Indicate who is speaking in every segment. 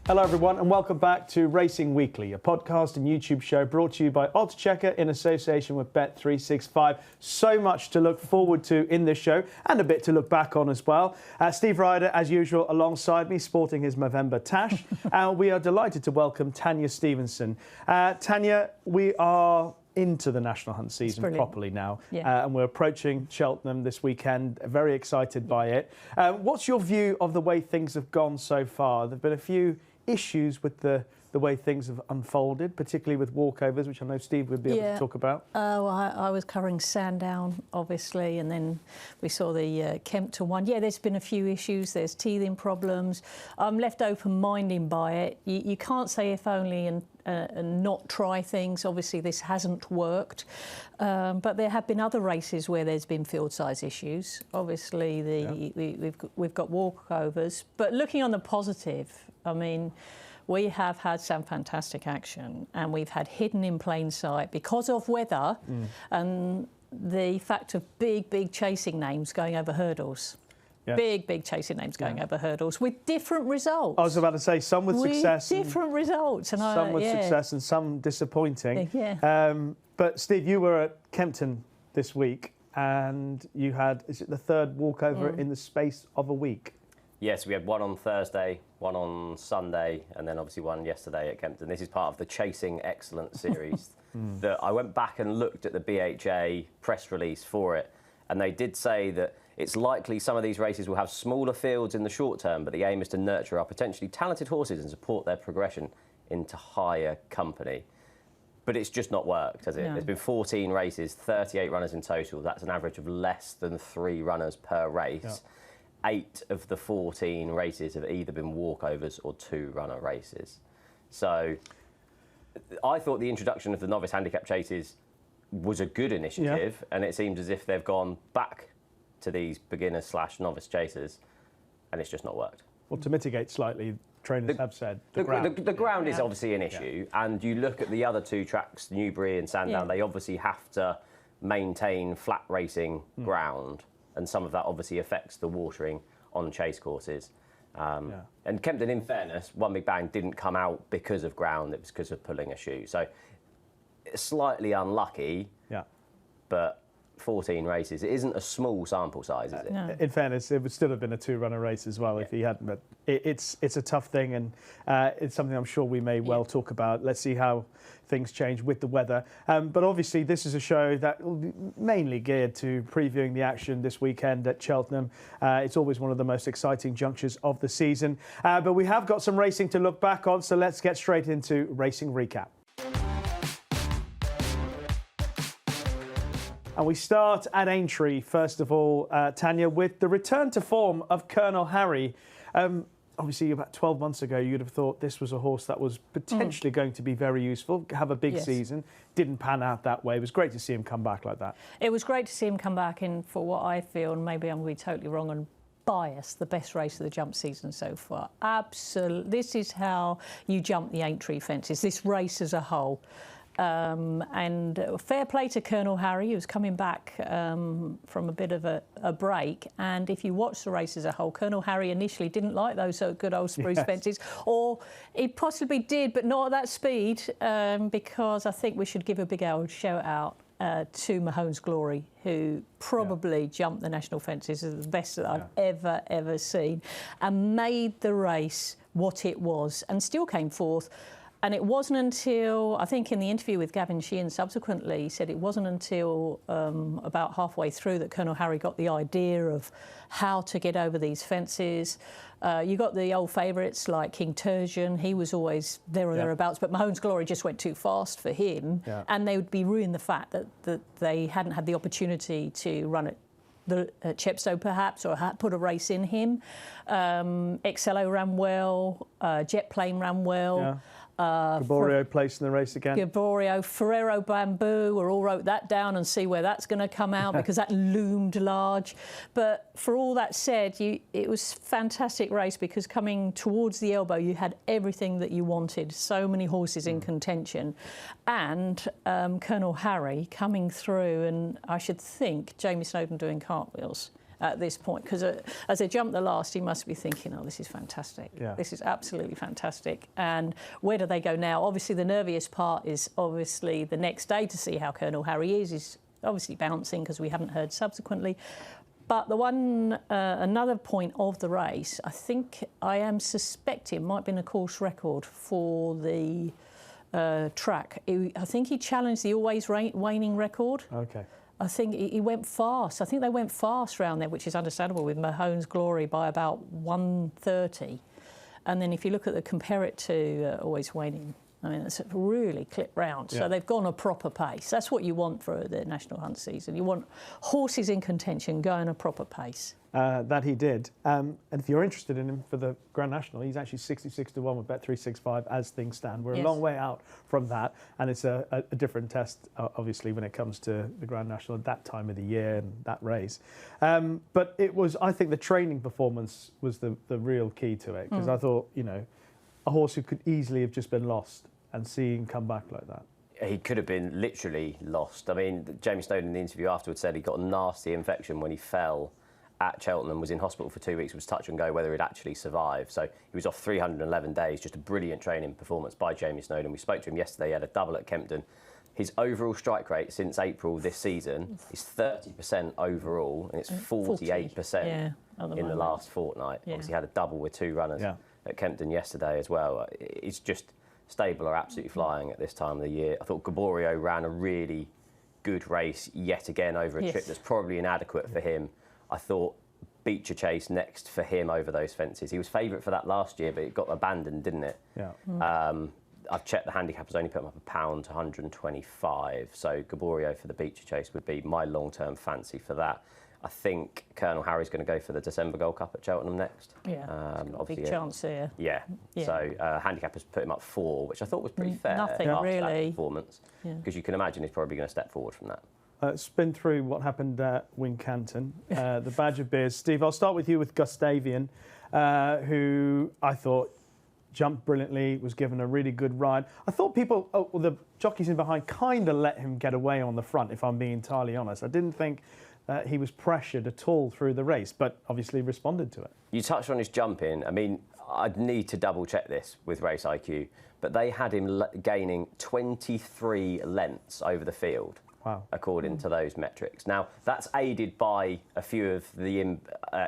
Speaker 1: Hello everyone and welcome back to Racing Weekly, a podcast and YouTube show brought to you by Oddschecker in association with Bet365. So much to look forward to in this show and a bit to look back on as well. Steve Ryder, as usual, alongside me, sporting his November tash. And we are delighted to welcome Tanya Stevenson. Tanya, we are into the National Hunt season properly now. And we're approaching Cheltenham this weekend, very excited by it. What's your view of the way things have gone so far? There have been a few issues with the way things have unfolded, particularly with walkovers, which I know Steve would be able to talk about.
Speaker 2: Well, I was covering Sandown, obviously, and then we saw the Kempton one. Yeah, there's been a few issues. There's teething problems. I'm left open-minded by it. You can't say if only and not try things. Obviously, this hasn't worked. But there have been other races where there's been field size issues. Obviously, we've got walkovers. But looking on the positive, I mean, we have had some fantastic action and we've had hidden in plain sight because of weather and the fact of big chasing names going over hurdles. Yes. Big chasing names going over hurdles with different results.
Speaker 1: I was about to say, some with success.
Speaker 2: Different results. And
Speaker 1: some with success and some disappointing. But Steve, you were at Kempton this week and you had, is it the third walkover in the space of a week?
Speaker 3: Yes, we had one on Thursday, one on Sunday, and then obviously one yesterday at Kempton. This is part of the Chasing Excellence series. That I went back and looked at the BHA press release for it, and they did say that it's likely some of these races will have smaller fields in the short term, but the aim is to nurture our potentially talented horses and support their progression into higher company. But it's just not worked, has it? There's been 14 races, 38 runners in total. That's an average of less than 3 runners per race. 8 of the 14 races have either been walkovers or 2-runner races. So I thought the introduction of the novice handicap chases was a good initiative, and it seems as if they've gone back to these beginner/novice chasers, and it's just not worked.
Speaker 1: Well, to mitigate slightly, trainers have said the
Speaker 3: ground is obviously an issue, and you look at the other 2 tracks, Newbury and Sandown, they obviously have to maintain flat racing ground. And some of that obviously affects the watering on chase courses. And Kempton, in fairness, One Big Bang didn't come out because of ground, it was because of pulling a shoe. So it's slightly unlucky, but 14 races, it isn't a small sample size, is it?
Speaker 2: No.
Speaker 1: In fairness, it would still have been a 2-runner race as well if he hadn't. But it's a tough thing, and it's something I'm sure we may well talk about. Let's see how things change with the weather. But obviously, this is a show that will be mainly geared to previewing the action this weekend at Cheltenham. It's always one of the most exciting junctures of the season. But we have got some racing to look back on, so let's get straight into Racing Recap. And we start at Aintree, first of all, Tanya, with the return to form of Colonel Harry. Obviously, about 12 months ago, you'd have thought this was a horse that was potentially going to be very useful, have a big season. Didn't pan out that way. It was great to see him come back like that.
Speaker 2: It was great to see him come back in for what I feel, and maybe I'm going to be totally wrong and biased, the best race of the jump season so far. Absolutely. This is how you jump the Aintree fences, this race as a whole. And fair play to Colonel Harry, who's coming back from a bit of a break. And if you watch the race as a whole, Colonel Harry initially didn't like those good old spruce fences, or he possibly did, but not at that speed, because I think we should give a big old shout out to Mahone's Glory, who probably jumped the national fences as the best that I've ever seen, and made the race what it was, and still came forth. And it wasn't until, I think in the interview with Gavin Sheehan subsequently, he said it wasn't until about halfway through that Colonel Harry got the idea of how to get over these fences. You got the old favourites like King Turgeon, he was always there or thereabouts, but Mahone's Glory just went too fast for him. And they would be ruining the fact that they hadn't had the opportunity to run it. The Chepstow perhaps, or put a race in him. Excello ran well, Jet Plane ran well.
Speaker 1: Gaborio placed in the race again.
Speaker 2: Gaborio, Ferrero Bamboo, we all wrote that down and see where that's going to come out because that loomed large. But for all that said, it was a fantastic race because coming towards the elbow, you had everything that you wanted. So many horses in contention. And Colonel Harry coming through, and I should think Jamie Snowden doing cartwheels. at this point, because as they jump the last, he must be thinking, oh, this is fantastic.
Speaker 1: Yeah.
Speaker 2: This is absolutely fantastic. And where do they go now? Obviously, the nerviest part is obviously the next day to see how Colonel Harry is. He's obviously bouncing because we haven't heard subsequently. But the one, another point of the race, I think I am suspecting might have been a course record for the track. I think he challenged the always waning record.
Speaker 1: Okay.
Speaker 2: I think he went fast. I think they went fast round there, which is understandable with Mahone's Glory by about 1:30. And then if you look at compare it to Always Waning, I mean, it's a really clipped round.
Speaker 1: Yeah.
Speaker 2: So they've gone a proper pace. That's what you want for the National Hunt season. You want horses in contention going a proper pace.
Speaker 1: That he did. And if you're interested in him for the Grand National, he's actually 66-1 with Bet365 as things stand. We're a long way out from that, and it's a different test, obviously, when it comes to the Grand National at that time of the year and that race. But it was, I think, the training performance was the real key to it, because I thought, you know, a horse who could easily have just been lost and see him come back like that.
Speaker 3: He could have been literally lost. I mean, Jamie Snowden in the interview afterwards said he got a nasty infection when he fell at Cheltenham, was in hospital for 2 weeks, was touch and go whether he'd actually survive. So he was off 311 days, just a brilliant training performance by Jamie Snowden. We spoke to him yesterday, he had a double at Kempton. His overall strike rate since April this season is 30% overall, and it's 48% in the last fortnight.
Speaker 2: Yeah.
Speaker 3: Obviously had a double with 2 runners at Kempton yesterday as well. It's just, stable are absolutely flying at this time of the year. I thought Gaborio ran a really good race yet again over a trip that's probably inadequate for him. I thought Beecher Chase next for him over those fences. He was favourite for that last year, but it got abandoned, didn't it?
Speaker 1: Yeah.
Speaker 3: I've checked the handicappers only put him up £1 to 125. So Gaborio for the Beecher Chase would be my long-term fancy for that. I think Colonel Harry's going to go for the December Gold Cup at Cheltenham next.
Speaker 2: Yeah, big chance here.
Speaker 3: Yeah. So handicappers put him up 4, which I thought was pretty fair.
Speaker 2: Nothing really.
Speaker 3: That performance, because you can imagine he's probably going to step forward from that.
Speaker 1: Spin through what happened at Wincanton, the Badger Bears. Steve, I'll start with you with Gustavian, who I thought jumped brilliantly, was given a really good ride. I thought the jockeys in behind kind of let him get away on the front, if I'm being entirely honest. I didn't think he was pressured at all through the race, but obviously responded to it. You
Speaker 3: touched on his jumping. I mean, I'd need to double check this with Race IQ, but they had him gaining 23 lengths over the field.
Speaker 1: Wow.
Speaker 3: According to those metrics. Now, that's aided by a few of the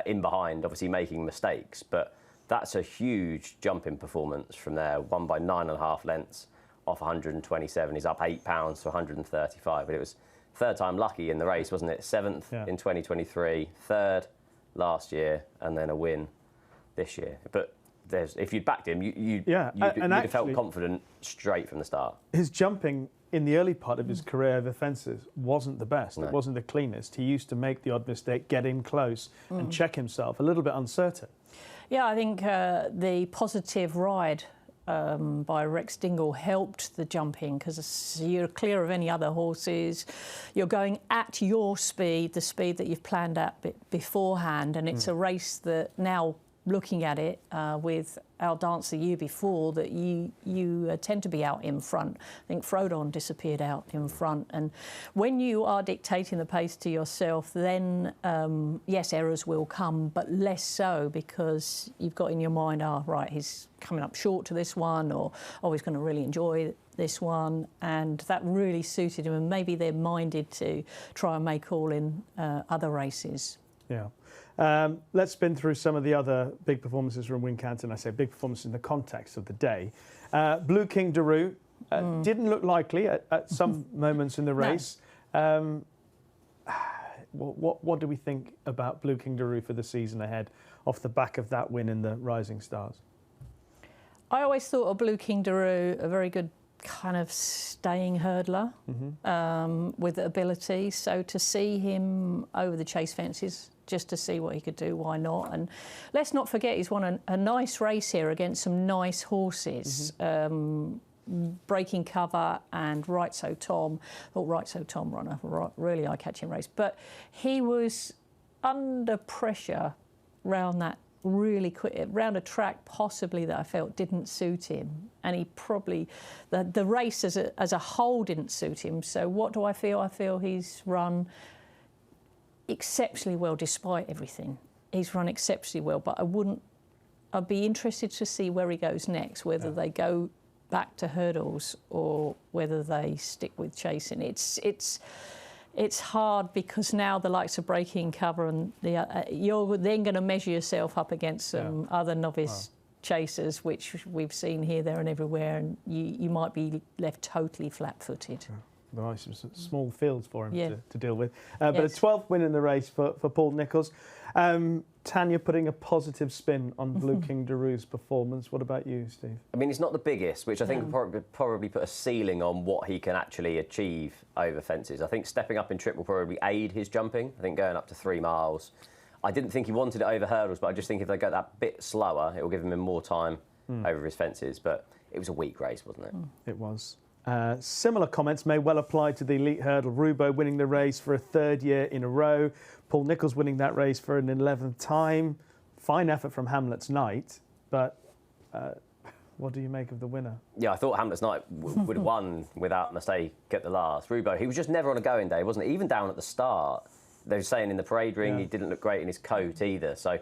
Speaker 3: in behind, obviously making mistakes, but that's a huge jumping performance from there. Won by 9.5 lengths off 127. He's up £8 to 135, but it was third time lucky in the race, wasn't it? 7th in 2023, 3rd last year, and then a win this year. But if you'd backed him, you'd have felt confident straight from the start.
Speaker 1: His jumping in the early part of his career over fences wasn't the best. No. It wasn't the cleanest. He used to make the odd mistake, get in close and check himself, a little bit uncertain.
Speaker 2: Yeah, I think the positive ride by Rex Dingle helped the jumping, because you're clear of any other horses. You're going at your speed, the speed that you've planned out beforehand, and it's a race that now, looking at it with our dance the year before, that you tend to be out in front. I think Frodon disappeared out in front, and when you are dictating the pace to yourself, then yes, errors will come, but less so, because you've got in your mind, right, he's coming up short to this one, or he's going to really enjoy this one, and that really suited him, and maybe they're minded to try and make all in other races.
Speaker 1: Yeah. Let's spin through some of the other big performances from Wincanton. I say big performances in the context of the day. Blueking D'Oroux didn't look likely at some moments in the race. No. What do we think about Blueking D'Oroux for the season ahead off the back of that win in the Rising Stars?
Speaker 2: I always thought of Blueking D'Oroux a very good kind of staying hurdler with ability. So to see him over the chase fences, just to see what he could do, why not? And let's not forget, he's won a nice race here against some nice horses. Breaking Cover and Right So Tom. I thought Right So Tom ran a really eye-catching race. But he was under pressure round that really quick, round a track possibly that I felt didn't suit him. And he probably, the race as a whole didn't suit him. So what do I feel? I feel he's run exceptionally well despite everything. He's run exceptionally well, but I'd be interested to see where he goes next, whether they go back to hurdles or whether they stick with chasing. It's hard because now the likes of breaking cover and you're then going to measure yourself up against some other novice chasers, which we've seen here, there and everywhere, and you might be left totally flat-footed.
Speaker 1: There are some small fields for him to deal with. But a 12th win in the race for Paul Nicholls. Tanya putting a positive spin on Blueking D'Oroux performance. What about you, Steve?
Speaker 3: I mean, it's not the biggest, which I think would probably put a ceiling on what he can actually achieve over fences. I think stepping up in trip will probably aid his jumping. I think going up to 3 miles. I didn't think he wanted it over hurdles, but I just think if they go that bit slower, it will give him more time over his fences. But it was a weak race, wasn't it?
Speaker 1: It was. Similar comments may well apply to the elite hurdle. Rubaud winning the race for a 3rd year in a row. Paul Nicholls winning that race for an 11th time. Fine effort from Hamlet's Night, but what do you make of the winner?
Speaker 3: Yeah, I thought Hamlet's Night would have won without mistake at the last. Rubaud, he was just never on a going day, wasn't he? Even down at the start, they were saying in the parade ring he didn't look great in his coat either. So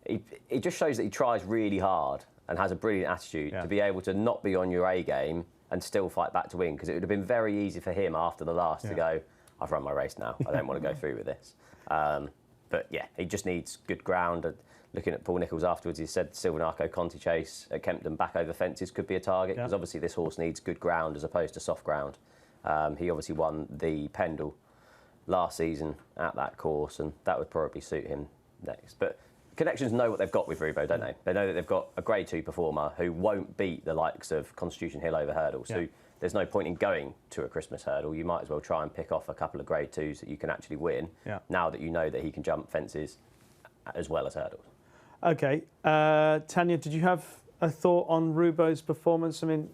Speaker 3: it just shows that he tries really hard and has a brilliant attitude to be able to not be on your A game and still fight back to win, because it would have been very easy for him after the last to go, I've run my race now, I don't want to go through with this. But yeah, he just needs good ground. Looking at Paul Nicholls afterwards, he said Silvanaco Conti Chase at Kempton back over fences could be a target, because obviously this horse needs good ground as opposed to soft ground. He obviously won the Pendle last season at that course, and that would probably suit him next. But Connections know what they've got with Rubaud, don't they? They know that they've got a Grade 2 performer who won't beat the likes of Constitution Hill over hurdles. So there's no point in going to a Christmas hurdle. You might as well try and pick off a couple of Grade 2s that you can actually win, now that you know that he can jump fences as well as hurdles.
Speaker 1: OK. Tanya, did you have a thought on Rubaud's performance? I mean,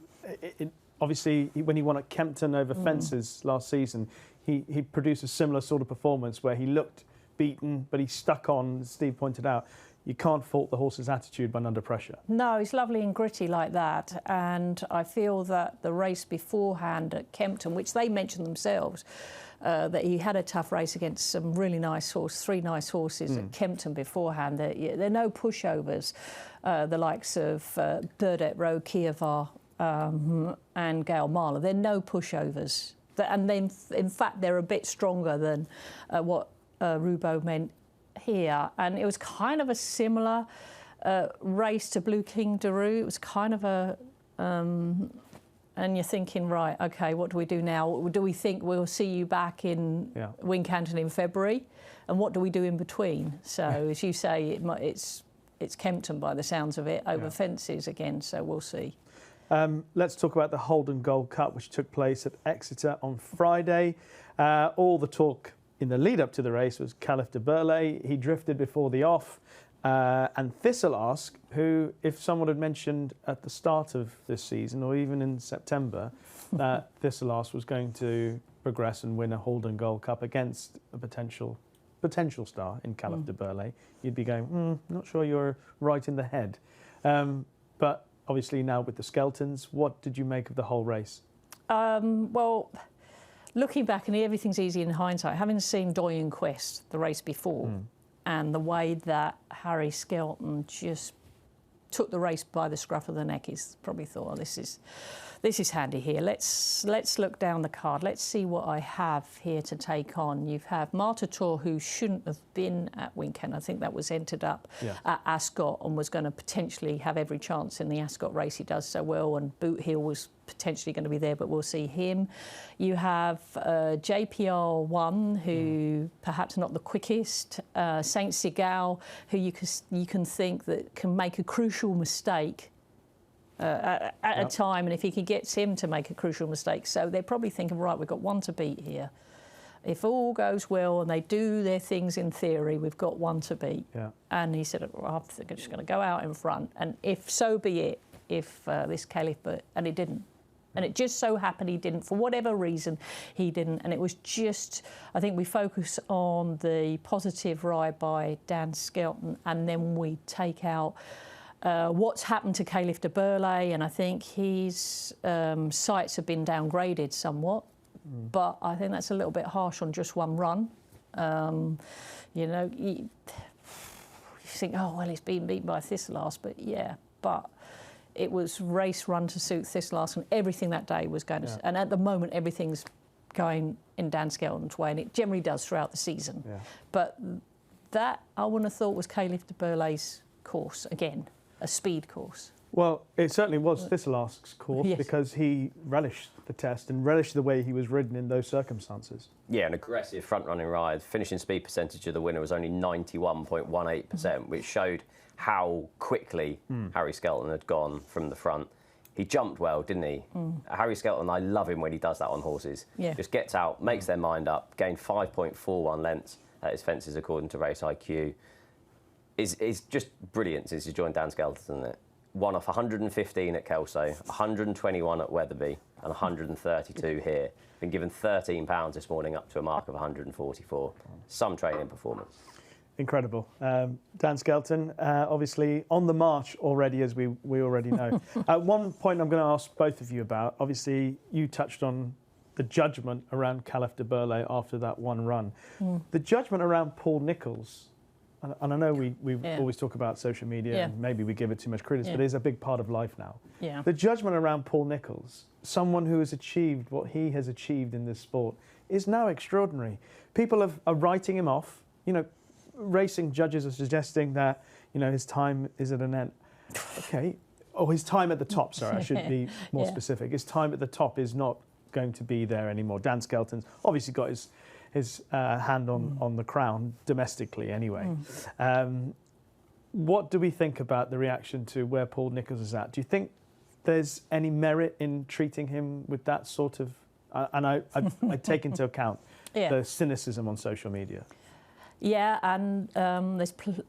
Speaker 1: obviously, when he won at Kempton over fences last season, he produced a similar sort of performance where he looked beaten, but he stuck on, as Steve pointed out. You can't fault the horse's attitude when under pressure.
Speaker 2: No, he's lovely and gritty like that. And I feel that the race beforehand at Kempton, which they mentioned themselves, that he had a tough race against some really nice horses, 3 nice horses at Kempton beforehand. There are no pushovers, the likes of Burdett Road, Kievar and Gail Marler. There are no pushovers. And then, in fact, they're a bit stronger than what Rubaud meant here. And it was kind of a similar race to Blueking D'Oroux. It was kind of a... and you're thinking, right, OK, what do we do now? Do we think we'll see you back in Wincanton in February? And what do we do in between? So, as you say, it's Kempton by the sounds of it, over fences again, so we'll see.
Speaker 1: Let's talk about the Holden Gold Cup, which took place at Exeter on Friday. All the talk in the lead-up to the race was Caliph de Burley. He drifted before the off. And Thistleask, who, if someone had mentioned at the start of this season, or even in September, that Thistleask was going to progress and win a Holden Gold Cup against a potential star in Caliph de Burley, you'd be going, not sure you're right in the head. But obviously now with the Skeltons, what did you make of the whole race?
Speaker 2: Well, looking back, and everything's easy in hindsight, having seen Doyen Quest, the race before, and the way that Harry Skelton just took the race by the scruff of the neck, he's probably thought, oh, this is handy here. Let's look down the card. Let's see what I have here to take on. You have Marta Tor, who shouldn't have been at Wincanton. I think that was entered up at Ascot and was going to potentially have every chance in the Ascot race. He does so well, and Boot Hill was potentially going to be there, but we'll see him. You have JPR1, who perhaps not the quickest. Saint Segal, who you can think that can make a crucial mistake at a time, and if he gets him to make a crucial mistake. So they're probably thinking, right, we've got one to beat here. If all goes well and they do their things in theory, we've got one to beat. And he said, well, I think I'm just going to go out in front, and if so be it, if this Caliph, and it didn't. And it just so happened he didn't. For whatever reason, he didn't. And it was just, I think we focus on the positive ride by Dan Skelton, and then we take out what's happened to Caliph de Burley. And I think his sights have been downgraded somewhat. But I think that's a little bit harsh on just one run. You know, you think, oh, well, he's been beaten by Thistleass, but it was race run to suit Thistleass, and everything that day was going to... And at the moment, everything's going in Dan Skelton's way, and it generally does throughout the season. Yeah. But that, I wouldn't have thought, was Cheltenham de Burleigh's course, again, a speed course.
Speaker 1: Well, it certainly was Thistleass's course, because he relished the test and relished the way he was ridden in those circumstances. Yeah,
Speaker 3: an aggressive front-running ride. Finishing speed percentage of the winner was only 91.18%, which showed how quickly Harry Skelton had gone from the front. He jumped well, didn't he? Harry Skelton, I love him when he does that on horses. Yeah. Just gets out, makes their mind up, gained 5.41 lengths at his fences according to Race IQ. Is just brilliant since he joined Dan Skelton, isn't it? Won off 115 at Kelso, 121 at Wetherby, and 132 here. Been given £13 this morning, up to a mark of 144. Some training performance.
Speaker 1: Incredible. Dan Skelton, obviously on the march already, as we already know. One point I'm going to ask both of you about, obviously you touched on the judgment around Cheltenham de Burleigh after that one run. The judgment around Paul Nicholls, and I know we always talk about social media and maybe we give it too much credit, but it is a big part of life now. Yeah. The judgment around Paul Nicholls, someone who has achieved what he has achieved in this sport, is now extraordinary. People are writing him off. You know, racing judges are suggesting that, you know, his time is at an end. Okay. Oh, his time at the top, sorry, I should be more specific. His time at the top is not going to be there anymore. Dan Skelton's obviously got his hand on the crown domestically anyway. What do we think about the reaction to where Paul Nicholls is at? Do you think there's any merit in treating him with that sort of... and I take into account the cynicism on social media.
Speaker 2: Yeah, and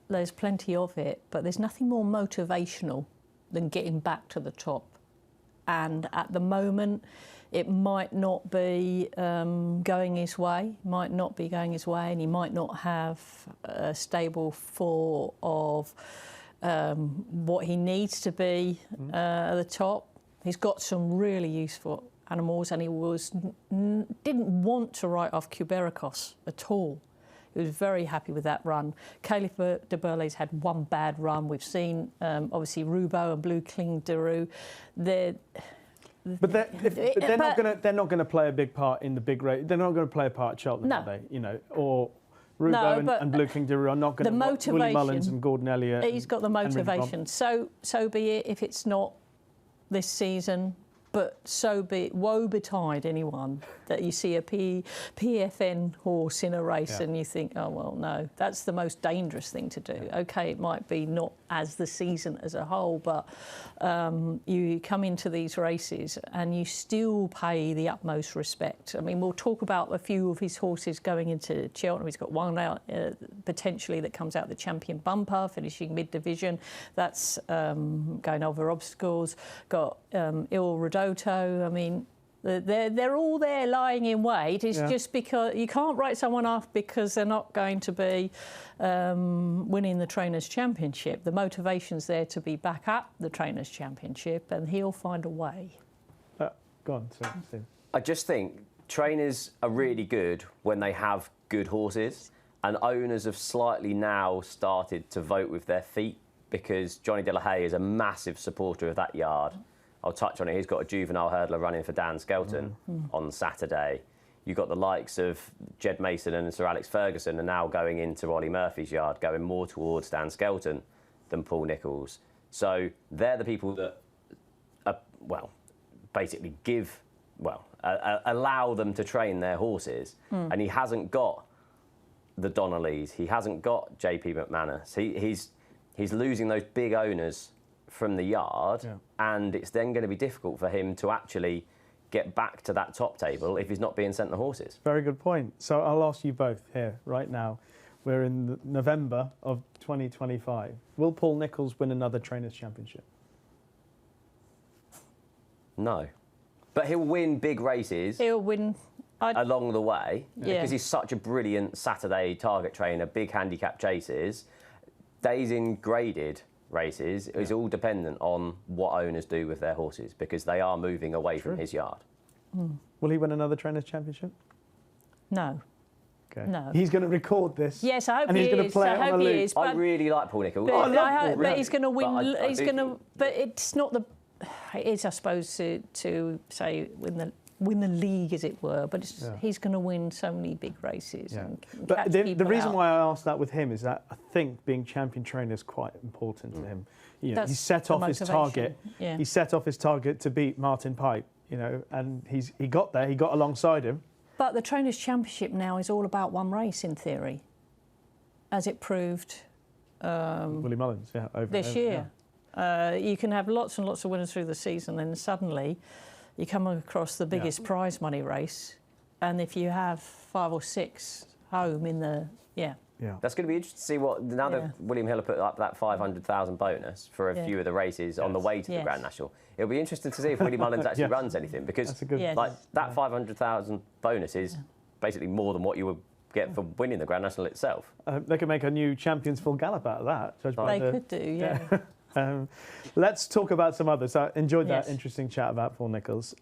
Speaker 2: there's plenty of it, but there's nothing more motivational than getting back to the top. And at the moment, it might not be going his way, and he might not have a stable full of what he needs to be at the top. He's got some really useful animals, and he didn't want to write off Cubericos at all. He was very happy with that run. Cheltenham de Burleigh's had one bad run. We've seen, obviously, Rubaud and Blueking D'Oroux.
Speaker 1: But they're not going to play a big part in the big race. They're not going to play a part at Cheltenham, are they? You know, or Rubaud and Blueking D'Oroux are not going to. Willie Mullins and Gordon Elliott.
Speaker 2: He's got the motivation. So be it if it's not this season. But so be it. Woe betide anyone that you see a PFN horse in a race and you think, oh, well, no, that's the most dangerous thing to do. OK, it might be not as the season as a whole, but you come into these races and you still pay the utmost respect. I mean, we'll talk about a few of his horses going into Cheltenham. He's got one out potentially that comes out the Champion Bumper, finishing mid-division. That's going over obstacles. Got Il Rodotto. I mean, they're all there lying in wait. It's just because you can't write someone off because they're not going to be winning the Trainers' Championship. The motivation's there to be back up the Trainers' Championship, and he'll find a way.
Speaker 1: Go on, Steve.
Speaker 3: I just think trainers are really good when they have good horses, and owners have slightly now started to vote with their feet because Johnny De La Haye is a massive supporter of that yard. I'll touch on it. He's got a juvenile hurdler running for Dan Skelton on Saturday. You've got the likes of Jed Mason and Sir Alex Ferguson are now going into Ollie Murphy's yard, going more towards Dan Skelton than Paul Nicholls. So they're the people that, basically allow them to train their horses. And he hasn't got the Donnellys. He hasn't got JP McManus. He's losing those big owners from the yard, and it's then going to be difficult for him to actually get back to that top table if he's not being sent the horses.
Speaker 1: Very good point. So I'll ask you both here right now. We're in November of 2025. Will Paul Nicholls win another Trainers' Championship?
Speaker 3: No. But he'll win big races.
Speaker 2: He'll win
Speaker 3: along the way because he's such a brilliant Saturday target trainer, big handicap chases. Days in graded races is all dependent on what owners do with their horses because they are moving away from his yard.
Speaker 1: Will he win another Trainers' Championship?
Speaker 2: No,
Speaker 1: Okay.
Speaker 2: No.
Speaker 1: He's going to record this.
Speaker 2: Yes, I hope
Speaker 1: and
Speaker 2: he
Speaker 1: he's going
Speaker 2: is.
Speaker 1: to play
Speaker 2: I
Speaker 1: it on
Speaker 2: hope
Speaker 1: a
Speaker 2: he
Speaker 1: loop.
Speaker 2: is.
Speaker 3: I really like Paul Nicholls.
Speaker 2: But he's going to win.
Speaker 3: But
Speaker 2: He's going to. But it's not the. It is, I suppose, to say win the league, as it were. But he's going to win so many big races.
Speaker 1: Yeah.
Speaker 2: And
Speaker 1: But
Speaker 2: catch
Speaker 1: the
Speaker 2: people
Speaker 1: reason
Speaker 2: out.
Speaker 1: why I asked that with him is that I think being champion trainer is quite important to him. You know, he
Speaker 2: That's
Speaker 1: set
Speaker 2: the
Speaker 1: off his
Speaker 2: motivation.
Speaker 1: target.
Speaker 2: Yeah.
Speaker 1: He set off his target to beat Martin Pipe. You know, and he got there. He got alongside him.
Speaker 2: But the Trainers' Championship now is all about one race, in theory, as it proved
Speaker 1: Willie Mullins,
Speaker 2: this year.
Speaker 1: Yeah.
Speaker 2: You can have lots and lots of winners through the season, and suddenly you come across the biggest prize money race, and if you have 5 or 6 home in the
Speaker 1: Yeah.
Speaker 3: That's going to be interesting to see what now that William Hill put up that 500,000 bonus for a few of the races on the way to the Grand National. It'll be interesting to see if Willie Mullins actually runs anything, because that 500,000 bonus is basically more than what you would get for winning the Grand National itself.
Speaker 1: They could make a new Champions Full Gallop out of that.
Speaker 2: They could do, yeah.
Speaker 1: Let's talk about some others. I enjoyed that interesting chat about Paul Nicholls.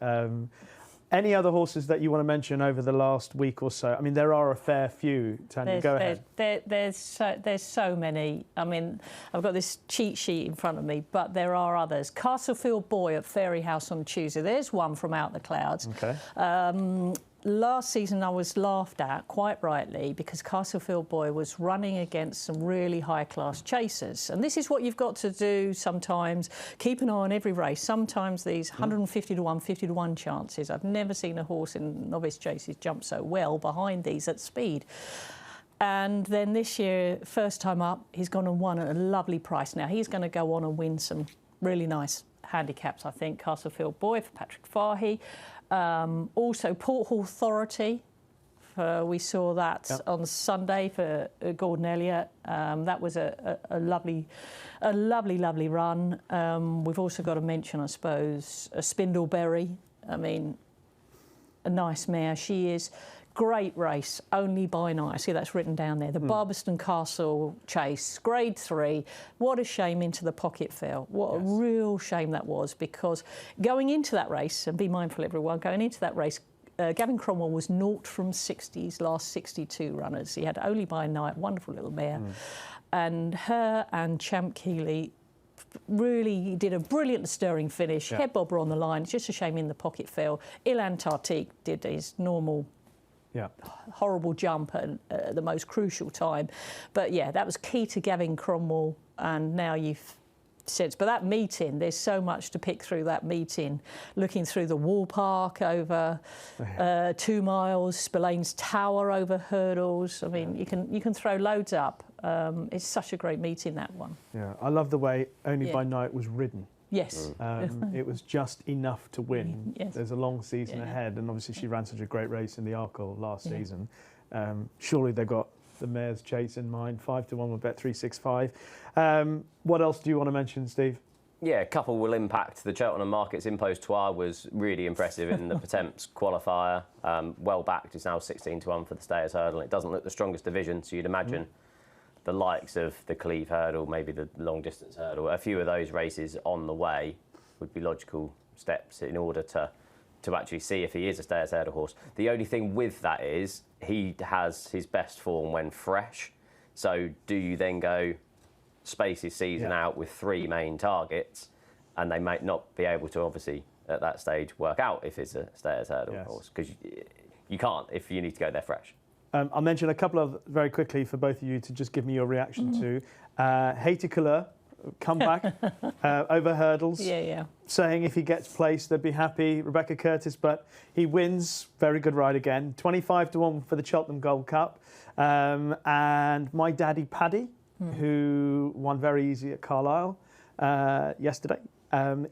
Speaker 1: Any other horses that you want to mention over the last week or so? I mean, there are a fair few. Tanya, go ahead.
Speaker 2: There's so many. I mean, I've got this cheat sheet in front of me, but there are others. Castlefield Boy at Fairy House on Tuesday. There's one from out the clouds.
Speaker 1: Okay.
Speaker 2: Last season I was laughed at, quite rightly, because Castlefield Boy was running against some really high-class chasers. And this is what you've got to do sometimes. Keep an eye on every race. Sometimes these 150 to 1, 50 to 1 chances. I've never seen a horse in novice chases jump so well behind these at speed. And then this year, first time up, he's gone and won at a lovely price. Now, he's going to go on and win some really nice handicaps, I think. Castlefield Boy for Patrick Fahey. Also, Port Authority. We saw that on Sunday for Gordon Elliott. That was a lovely run. We've also got to mention, I suppose, a Spindleberry. I mean, a nice mare she is. Great race, only by night. I see that's written down there. The Barberston Castle Chase, Grade 3. What a shame into the pocket fell. What a real shame that was, because going into that race, and be mindful everyone, going into that race, Gavin Cromwell was 0 from 60's last 62 runners. He had only by night, wonderful little mare. And her and Champ Keeley really did a brilliant stirring finish. Head bobber on the line. It's just a shame in the pocket fell. Ilan Tartik did his normal horrible jump at the most crucial time. But yeah, that was key to Gavin Cromwell, and now you've said, but that meeting, there's so much to pick through that meeting. Looking through the Wall Park over 2 miles, Spillane's Tower over hurdles. I mean, you can throw loads up. It's such a great meeting, that one.
Speaker 1: Yeah, I love the way Only by Night was ridden.
Speaker 2: Yes.
Speaker 1: It was just enough to win.
Speaker 2: Yes.
Speaker 1: There's a long season ahead, and obviously she ran such a great race in the Arkle last season. Surely they've got the mare's chase in mind. 5 to 1 with Bet365. What else do you want to mention, Steve?
Speaker 3: Yeah, a couple will impact the Cheltenham markets. Impostoir was really impressive in the Pertemps qualifier. Well backed. It's now 16 to 1 for the Stayers Hurdle. It doesn't look the strongest division, so you'd imagine the likes of the Cleve Hurdle, maybe the long distance hurdle, a few of those races on the way would be logical steps in order to actually see if he is a Stayers Hurdle horse. The only thing with that is he has his best form when fresh. So do you then go space his season out with 3 main targets, and they might not be able to obviously at that stage work out if it's a Stayers Hurdle horse, because you can't if you need to go there fresh.
Speaker 1: I'll mention a couple of very quickly for both of you to just give me your reaction to. Haiti Couleur, come back over hurdles. Saying if he gets placed, they'd be happy. Rebecca Curtis, but he wins. Very good ride again. 25 to 1 for the Cheltenham Gold Cup. And My Daddy Paddy, who won very easy at Carlisle yesterday,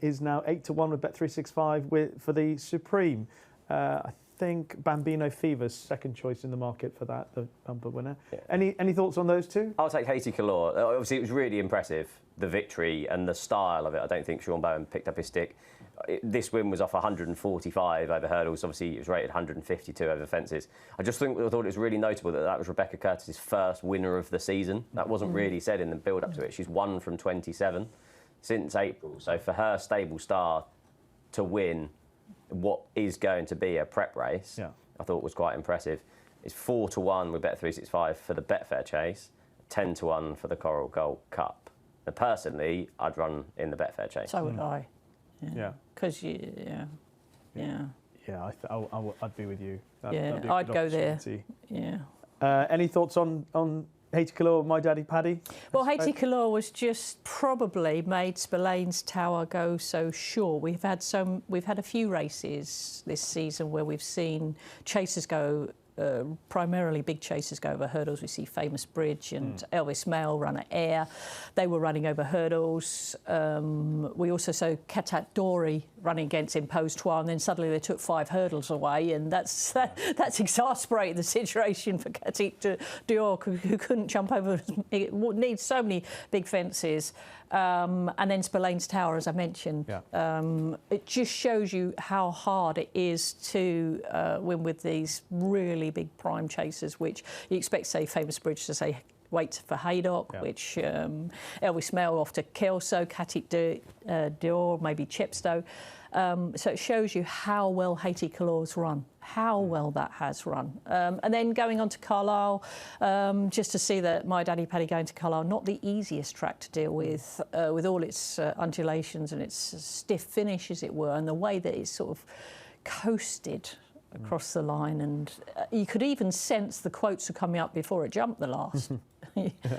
Speaker 1: is now 8 to 1 with Bet365 for the Supreme. I think Bambino Fever's second choice in the market for that, the bumper winner. Any thoughts on those two?
Speaker 3: I'll take Haiti Couleur. Obviously, it was really impressive, the victory and the style of it. I don't think Sean Bowen picked up his stick. This win was off 145 over hurdles. Obviously, it was rated 152 over fences. I thought it was really notable that was Rebecca Curtis's first winner of the season. That wasn't really said in the build-up to it. She's won from 27 since April. So for her stable star to win what is going to be a prep race, I thought was quite impressive. is 4-1 with Bet365 for the Betfair Chase, 10-1 for the Coral Gold Cup. Now, personally, I'd run in the Betfair Chase.
Speaker 2: So would I.
Speaker 1: Yeah.
Speaker 2: Because
Speaker 1: Yeah, I'd be with you.
Speaker 2: I'd go there. Yeah.
Speaker 1: Any thoughts on Haiti Colour, My Daddy Paddy?
Speaker 2: Well, Haiti Colour was just probably made Spillane's Tower go so short. We've had a few races this season where we've seen chasers go. Primarily big chasers go over hurdles. We see Famous Bridge and Elvis Mail run at air. They were running over hurdles. We also saw Catat Dory running against Impose-Trois, and then suddenly they took 5 hurdles away, and that's exasperated the situation for Catat D'Oroux, who couldn't jump over. It needs so many big fences. And then Spillane's Tower, as I mentioned. Yeah. It just shows you how hard it is to win with these really big prime chasers, which you expect, say, Famous Bridge to say wait for Haydock, which Elvis Mail off to Kelso, Catat D'Oroux, maybe Chepstow. So it shows you how well Haiti Colour's run, how well that has run. And then going on to Carlisle, just to see that My Daddy Paddy going to Carlisle, not the easiest track to deal with all its undulations and its stiff finish, as it were, and the way that it's sort of coasted across the line. And you could even sense the quotes were coming up before it jumped the last.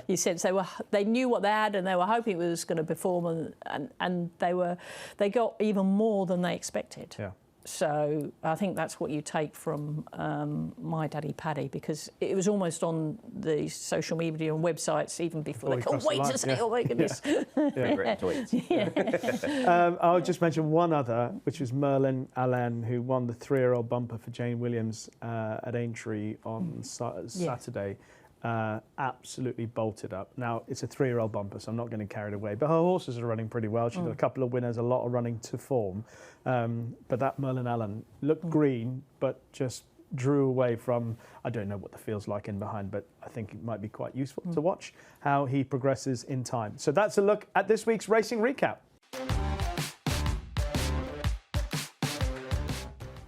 Speaker 2: You sense they knew what they had and they were hoping it was going to perform, and they got even more than they expected. Yeah. So I think that's what you take from My Daddy Paddy, because it was almost on the social media and websites even before they couldn't wait to say, oh my goodness.
Speaker 1: I'll just mention one other, which was Merlin Allen, who won the 3-year-old bumper for Jane Williams at Aintree on Saturday. Absolutely bolted up. Now, it's a 3-year-old bumper, so I'm not going to carry it away. But her horses are running pretty well. She's got a couple of winners, a lot of running to form. But that Merlin Allen looked green, but just drew away from, I don't know what the field's like in behind, but I think it might be quite useful to watch how he progresses in time. So that's a look at this week's racing recap.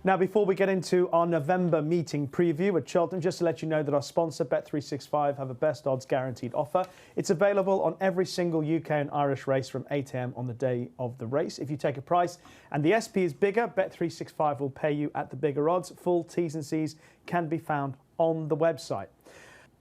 Speaker 1: Now, before we get into our November meeting preview at Cheltenham, just to let you know that our sponsor, Bet365, have a best odds guaranteed offer. It's available on every single UK and Irish race from 8 a.m. on the day of the race. If you take a price and the SP is bigger, Bet365 will pay you at the bigger odds. Full T's and C's can be found on the website.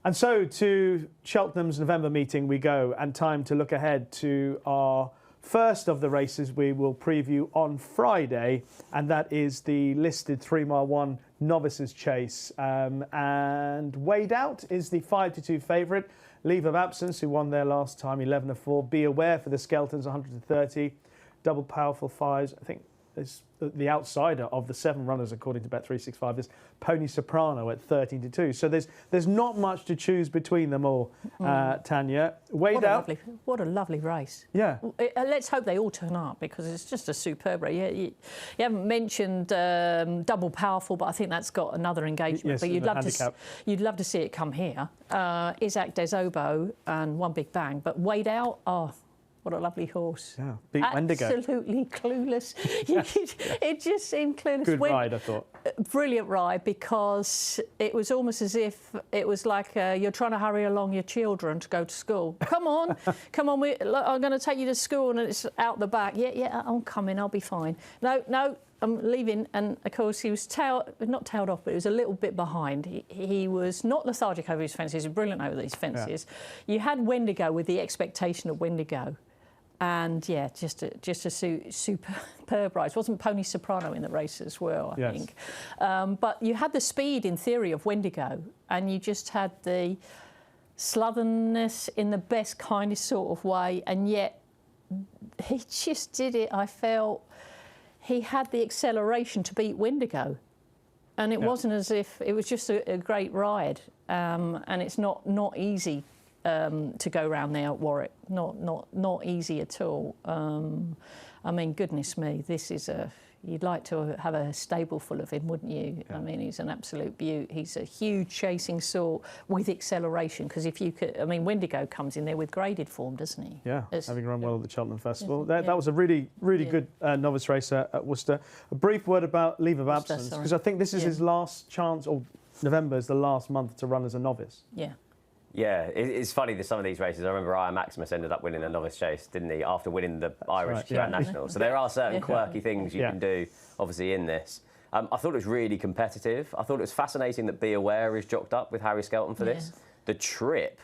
Speaker 1: And so to Cheltenham's November meeting we go, and time to look ahead to our first of the races we will preview on Friday, and that is the listed 3-mile 1 Novices Chase. And Weighed Out is the 5-2 favourite. Leave of Absence, who won there last time, 11-4. Be Aware for the Skeltons, 130. Double Powerful Fives, I think is the outsider of the 7 runners, according to Bet365, is Pony Soprano at 13-2. So there's not much to choose between them all, Tanya. Weighed Out.
Speaker 2: What a lovely race.
Speaker 1: Yeah.
Speaker 2: Let's hope they all turn up, because it's just a superb race. You haven't mentioned Double Powerful, but I think that's got another engagement.
Speaker 1: Yes,
Speaker 2: but you'd love to see it come here. Isaac Des Obeaux and One Big Bang. But Weighed Out, what a lovely horse.
Speaker 1: Yeah, beat Wendigo.
Speaker 2: Absolutely clueless. It just seemed clueless.
Speaker 1: Good ride, I thought.
Speaker 2: Brilliant ride, because it was almost as if it was like you're trying to hurry along your children to go to school. Come on, I'm going to take you to school, and it's out the back. Yeah, I'm coming, I'll be fine. No, I'm leaving. And of course he was not tailed off, but he was a little bit behind. He was not lethargic over his fences. He was brilliant over these fences. Yeah. You had Wendigo with the expectation of Wendigo. And just a superb race. Wasn't Pony Soprano in the race as well, I think. But you had the speed, in theory, of Wendigo, and you just had the slotherness in the best, kindest sort of way, and yet he just did it. I felt he had the acceleration to beat Wendigo, and it wasn't as if it was just a great ride. And it's not easy to go round there at Warwick. Not easy at all. I mean, goodness me, this is you'd like to have a stable full of him, wouldn't you? Yeah. I mean, he's an absolute beaut. He's a huge chasing sort with acceleration, because if you could, I mean, Wendigo comes in there with graded form, doesn't he? Yeah, having run well at the Cheltenham Festival. That was a really good novice race at Worcester. A brief word about Leave of Absence, because I think this is his last chance, or
Speaker 1: November is the last month to run as a novice.
Speaker 2: Yeah.
Speaker 3: Yeah, it's funny that some of these races, I remember Iron Maximus ended up winning a novice chase, didn't he, after winning the Irish National. So there are certain quirky things you can do, obviously, in this. I thought it was really competitive. I thought it was fascinating that Be Aware is jocked up with Harry Skelton for this. The trip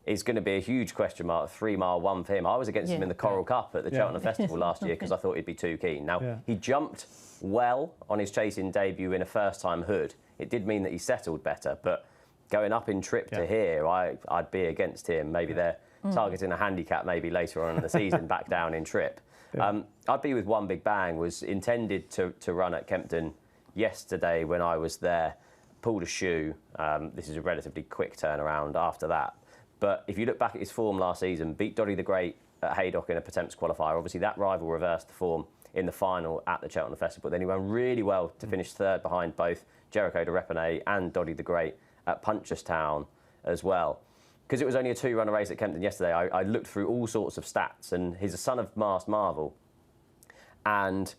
Speaker 3: is going to be a huge question mark, 3 mile one for him. I was against him in the Coral Cup at the Cheltenham Festival last year because I thought he'd be too keen. Now, he jumped well on his chasing debut in a first-time hood. It did mean that he settled better, but going up in trip to here, I'd be against him. Maybe they're targeting a handicap maybe later on in the season, back down in trip. I'd be with One Big Bang, was intended to run at Kempton yesterday when I was there, pulled a shoe. This is a relatively quick turnaround after that. But if you look back at his form last season, beat Doddy the Great at Haydock in a Pertemps qualifier. Obviously, that rival reversed the form in the final at the Cheltenham Festival. But then he ran really well to finish third behind both Jericho de Repenay and Doddy the Great at Punchestown as well. Because it was only a 2-runner race at Kempton yesterday, I looked through all sorts of stats, and he's a son of Masked Marvel. And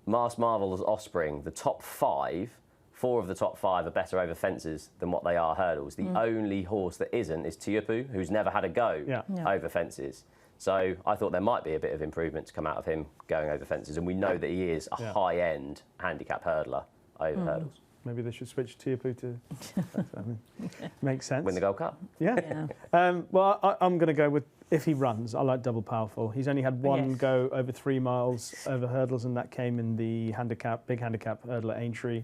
Speaker 3: Masked Marvel's offspring, the top 5, 4 of the top 5 are better over fences than what they are hurdles. The only horse that isn't is Tiapu, who's never had a go over fences. So I thought there might be a bit of improvement to come out of him going over fences, and we know that he is a high-end handicap hurdler over hurdles.
Speaker 1: Maybe they should switch Tiapu to... makes sense.
Speaker 3: Win the Gold Cup.
Speaker 1: Yeah. Well, I'm going to go with, if he runs, I like Double Powerful. He's only had one go over 3 miles over hurdles, and that came in the big handicap hurdle at Aintree.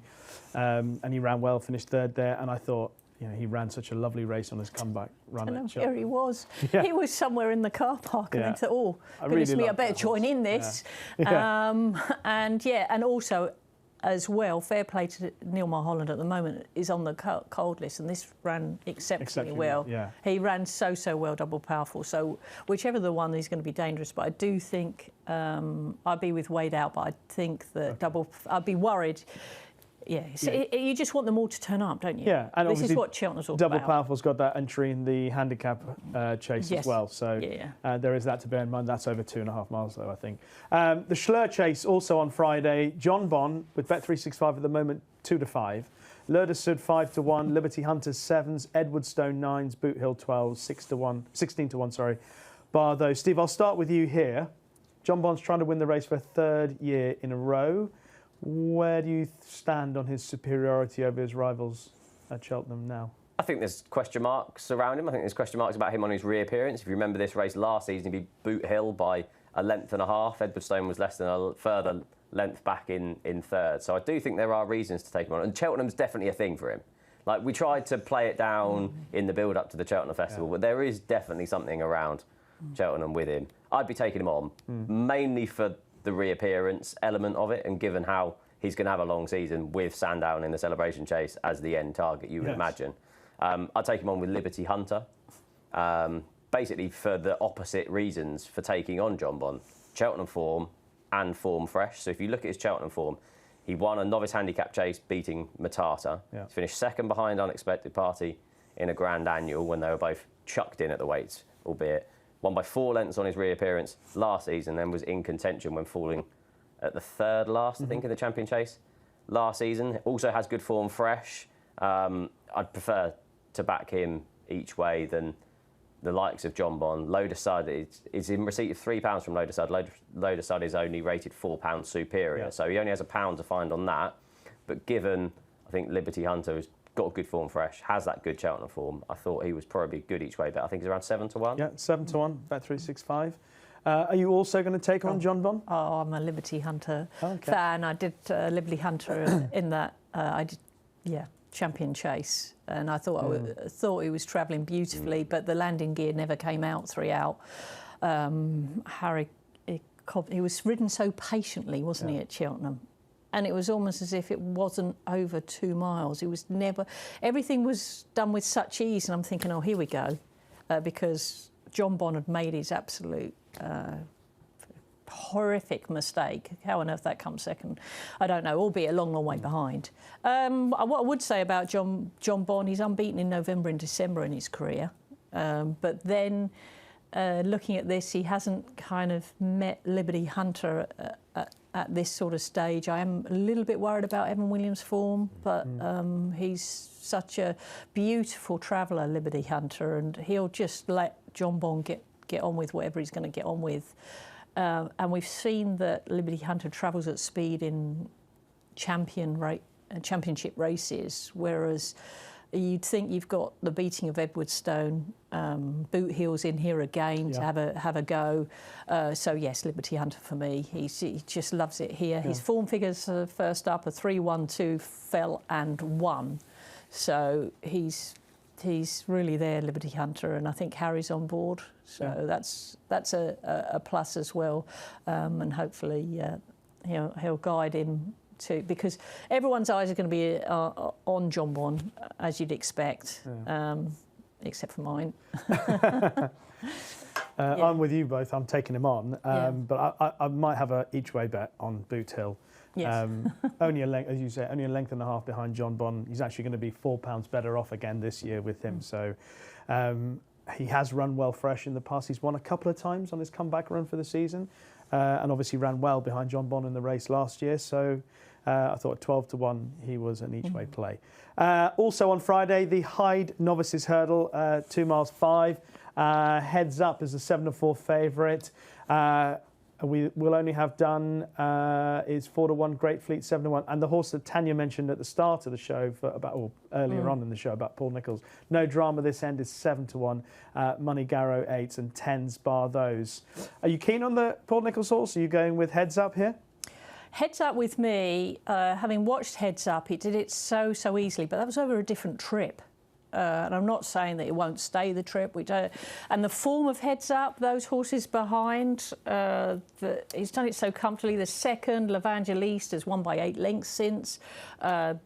Speaker 1: And he ran well, finished third there, and I thought, he ran such a lovely race on his comeback run.
Speaker 2: And here he was. He was somewhere in the car park, and I thought, goodness me, I better join in this. And also, as well, fair play to Neil Mulholland at the moment, is on the cold list, and this ran exceptionally well. He ran so well, Double Powerful. So whichever the one, he's going to be dangerous. But I do think I'd be with Wade out, but I think that I'd be worried. You just want them all to turn up, don't you?
Speaker 1: Yeah, and
Speaker 3: this
Speaker 1: is
Speaker 3: what Cheltenham's all
Speaker 1: Double
Speaker 3: about.
Speaker 1: Powerful's got that entry in the handicap chase as well. So there is that to bear in mind. That's over 2.5 miles, though, I think. The Schlur chase also on Friday. John Bon with Bet365 at the moment 2-5. Lurdesud 5-1. Liberty Hunters 7s. Edwardstone 9s. Boot Hill 12s. 16-1. Sorry. Bardo. Steve, I'll start with you here. John Bon's trying to win the race for a 3rd year in a row. Where do you stand on his superiority over his rivals at Cheltenham now?
Speaker 3: I think there's question marks around him. I think there's question marks about him on his reappearance. If you remember this race last season, he beat Boot Hill by 1.5 lengths. Edwardstone was less than a further length back in 3rd. So I do think there are reasons to take him on. And Cheltenham's definitely a thing for him. Like, we tried to play it down in the build-up to the Cheltenham Festival, but there is definitely something around Cheltenham with him. I'd be taking him on, mainly for the reappearance element of it, and given how he's going to have a long season with Sandown in the Celebration Chase as the end target, you would imagine. I'd take him on with Liberty Hunter, basically for the opposite reasons for taking on John Bon. Cheltenham form and form fresh. So if you look at his Cheltenham form, he won a novice handicap chase beating Matata. He finished 2nd behind Unexpected Party in a Grand Annual when they were both chucked in at the weights, albeit. Won by 4 lengths on his reappearance last season, then was in contention when falling at the 3rd last, I think, in the Champion Chase last season. Also has good form fresh. I'd prefer to back him each way than the likes of John Bon. Lodesud is in receipt of £3 from Lodesud. Lodesud is only rated £4 superior, so he only has £1 to find on that. But given, I think, Liberty Hunter has got good form fresh, has that good Cheltenham form, I thought he was probably good each way, but I think he's around 7-1.
Speaker 1: Yeah, 7-1, Bet365. Are you also going to take on John Bon?
Speaker 2: Oh, I'm a Liberty Hunter fan. I did Liberty Hunter in that, Champion Chase, and I thought he was travelling beautifully, but the landing gear never came out 3 out. Harry, he was ridden so patiently, wasn't he, at Cheltenham? And it was almost as if it wasn't over 2 miles. It was never... Everything was done with such ease, and I'm thinking, oh, here we go, because John Bon had made his absolute horrific mistake. How on earth that comes second, I don't know, albeit a long way behind. What I would say about John Bon, he's unbeaten in November and December in his career. But then, looking at this, he hasn't kind of met Liberty Hunter at this sort of stage. I am a little bit worried about Evan Williams' form, but he's such a beautiful traveller, Liberty Hunter, and he'll just let John Bond get on with whatever he's going to get on with. And we've seen that Liberty Hunter travels at speed in championship races, whereas you'd think you've got the beating of Edwardstone, boot heels in here again to have a go. So yes, Liberty Hunter for me. He just loves it here. Yeah. His form figures first up are 3-1-2, fell and won. So he's really there, Liberty Hunter, and I think Harry's on board. So that's a plus as well, and hopefully he'll guide him to, because everyone's eyes are going to be on John Bond, as you'd expect, except for mine.
Speaker 1: I'm with you both. I'm taking him on, but I might have a each way bet on Boot Hill.
Speaker 2: Yes.
Speaker 1: Only a length, as you say, only a length and a half behind John Bond. He's actually going to be £4 better off again this year with him. So he has run well fresh in the past. He's won a couple of times on his comeback run for the season, and obviously ran well behind John Bond in the race last year. So I thought 12-1 he was an each way play. Also on Friday, the Hyde Novices Hurdle, 2 miles 5. Heads Up is the 7-4 favourite. We will only have done is 4-1 Great Fleet, 7-1, and the horse that Tanya mentioned at the start of the show earlier on in the show about Paul Nicholls. No drama this end is 7-1. Money Garrow 8s and 10s bar those. Are you keen on the Paul Nicholls horse? Are you going with Heads Up here?
Speaker 2: Heads Up with me, having watched Heads Up, it did it so easily, but that was over a different trip. And I'm not saying that it won't stay the trip. We don't. And the form of Heads Up, those horses behind, he's done it so comfortably. The second, L'Evangeliste, has won by 8 lengths since. And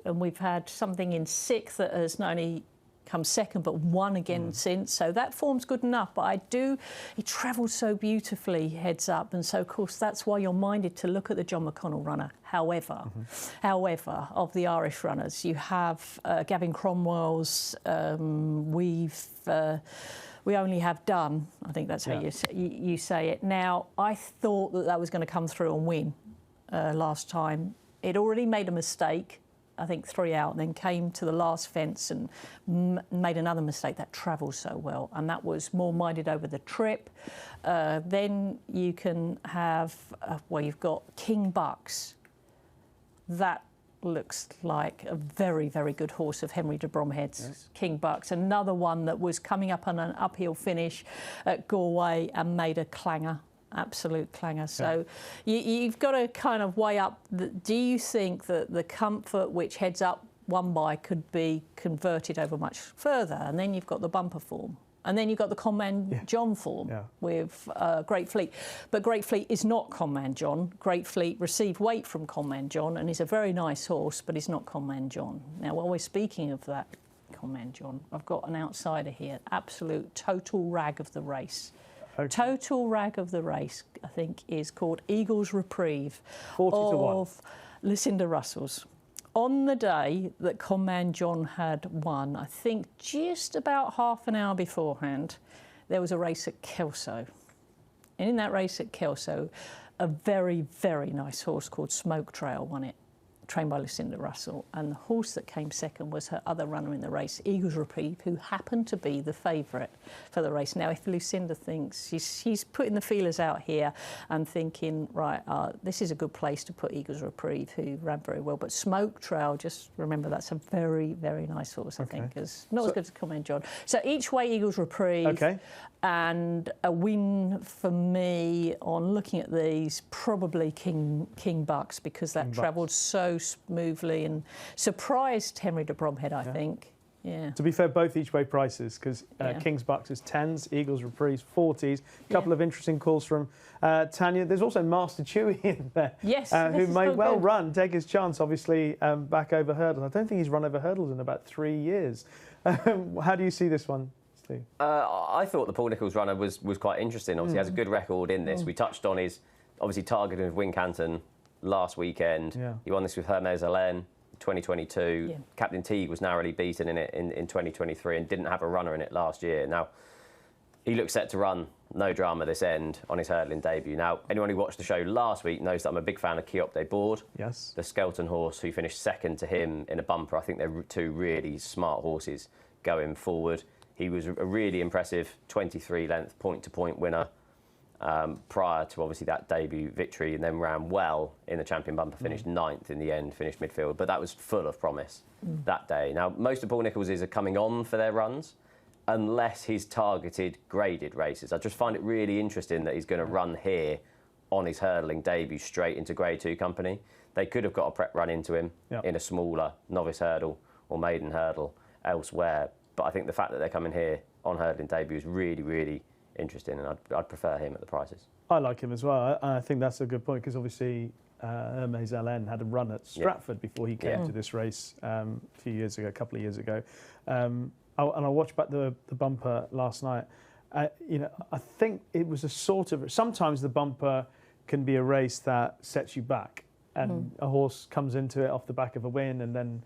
Speaker 2: we've had something in 6th that has not only come second but won again since. So that form's good enough. But he travels so beautifully, Heads Up, and so of course that's why you're minded to look at the John McConnell runner. However, of the Irish runners, you have Gavin Cromwell's. We only have done. I think that's how you say it. Now, I thought that was going to come through and win last time. It already made a mistake. I think 3 out, and then came to the last fence and made another mistake. That travels so well, and that was more minded over the trip. Then you can have, you've got King Bucks. That looks like a very, very good horse of Henry de Bromhead's. Yes. King Bucks, another one that was coming up on an uphill finish at Galway and made a clanger. Absolute clanger. So you've got to kind of weigh up. Do you think that the comfort which Heads Up won by could be converted over much further? And then you've got the bumper form. And then you've got the Conman John form with Great Fleet. But Great Fleet is not Conman John. Great Fleet received weight from Conman John and is a very nice horse, but he's not Conman John. Now, while we're speaking of that Conman John, I've got an outsider here. Absolute total rag of the race. Okay. Total rag of the race, I think, is called Eagle's Reprieve
Speaker 1: 40-1
Speaker 2: of Lucinda Russell's. On the day that Conman John had won, I think just about half an hour beforehand, there was a race at Kelso. And in that race at Kelso, a very, very nice horse called Smoke Trail won it, trained by Lucinda Russell, and the horse that came second was her other runner in the race, Eagle's Reprieve, who happened to be the favourite for the race. Now, if Lucinda thinks she's putting the feelers out here and thinking, right, this is a good place to put Eagle's Reprieve, who ran very well, but Smoke Trail, just remember that's a very, very nice horse, I think, not as good as Conman John. So each way Eagle's Reprieve, and a win for me on looking at these, probably King Bucks, because that travelled so smoothly and surprised Henry de Bromhead, I think. Yeah. To
Speaker 1: be fair, both each way prices, because King's Bucks is 10s, Eagles Reprieve 40s. A couple of interesting calls from Tanya. There's also Master Chewy in there, who may well run, take his chance, obviously, back over hurdles. I don't think he's run over hurdles in about 3 years. How do you see this one, Steve?
Speaker 3: I thought the Paul Nicholls runner was quite interesting. Obviously, he has a good record in this. We touched on his, obviously, targeting with Wincanton last weekend. He won this with Hermes Hélène 2022. Captain Teague was narrowly beaten in it in 2023 and didn't have a runner in it last year. Now, He looks set to run, no drama this end, on his hurdling debut. Now, anyone who watched the show last week knows that I'm a big fan of Kiop de Board.
Speaker 1: Yes.
Speaker 3: The Skelton horse who finished second to him in a bumper. I think they're two really smart horses going forward. He was a really impressive 23-length point-to-point winner prior to obviously that debut victory, and then ran well in the champion bumper, finished ninth in the end, finished midfield. But that was full of promise that day. Now, most of Paul Nicholls' are coming on for their runs, unless he's targeted graded races. I just find it really interesting that he's going to run here on his hurdling debut straight into Grade 2 company. They could have got a prep run into him in a smaller novice hurdle or maiden hurdle elsewhere. But I think the fact that they're coming here on hurdling debut is really, really interesting, and I'd prefer him at the prices.
Speaker 1: I like him as well. I think that's a good point, because obviously Hermes LN had a run at Stratford before he came to this race a couple of years ago. And I watched back the bumper last night. I think it was a sort of... Sometimes the bumper can be a race that sets you back, and a horse comes into it off the back of a win and then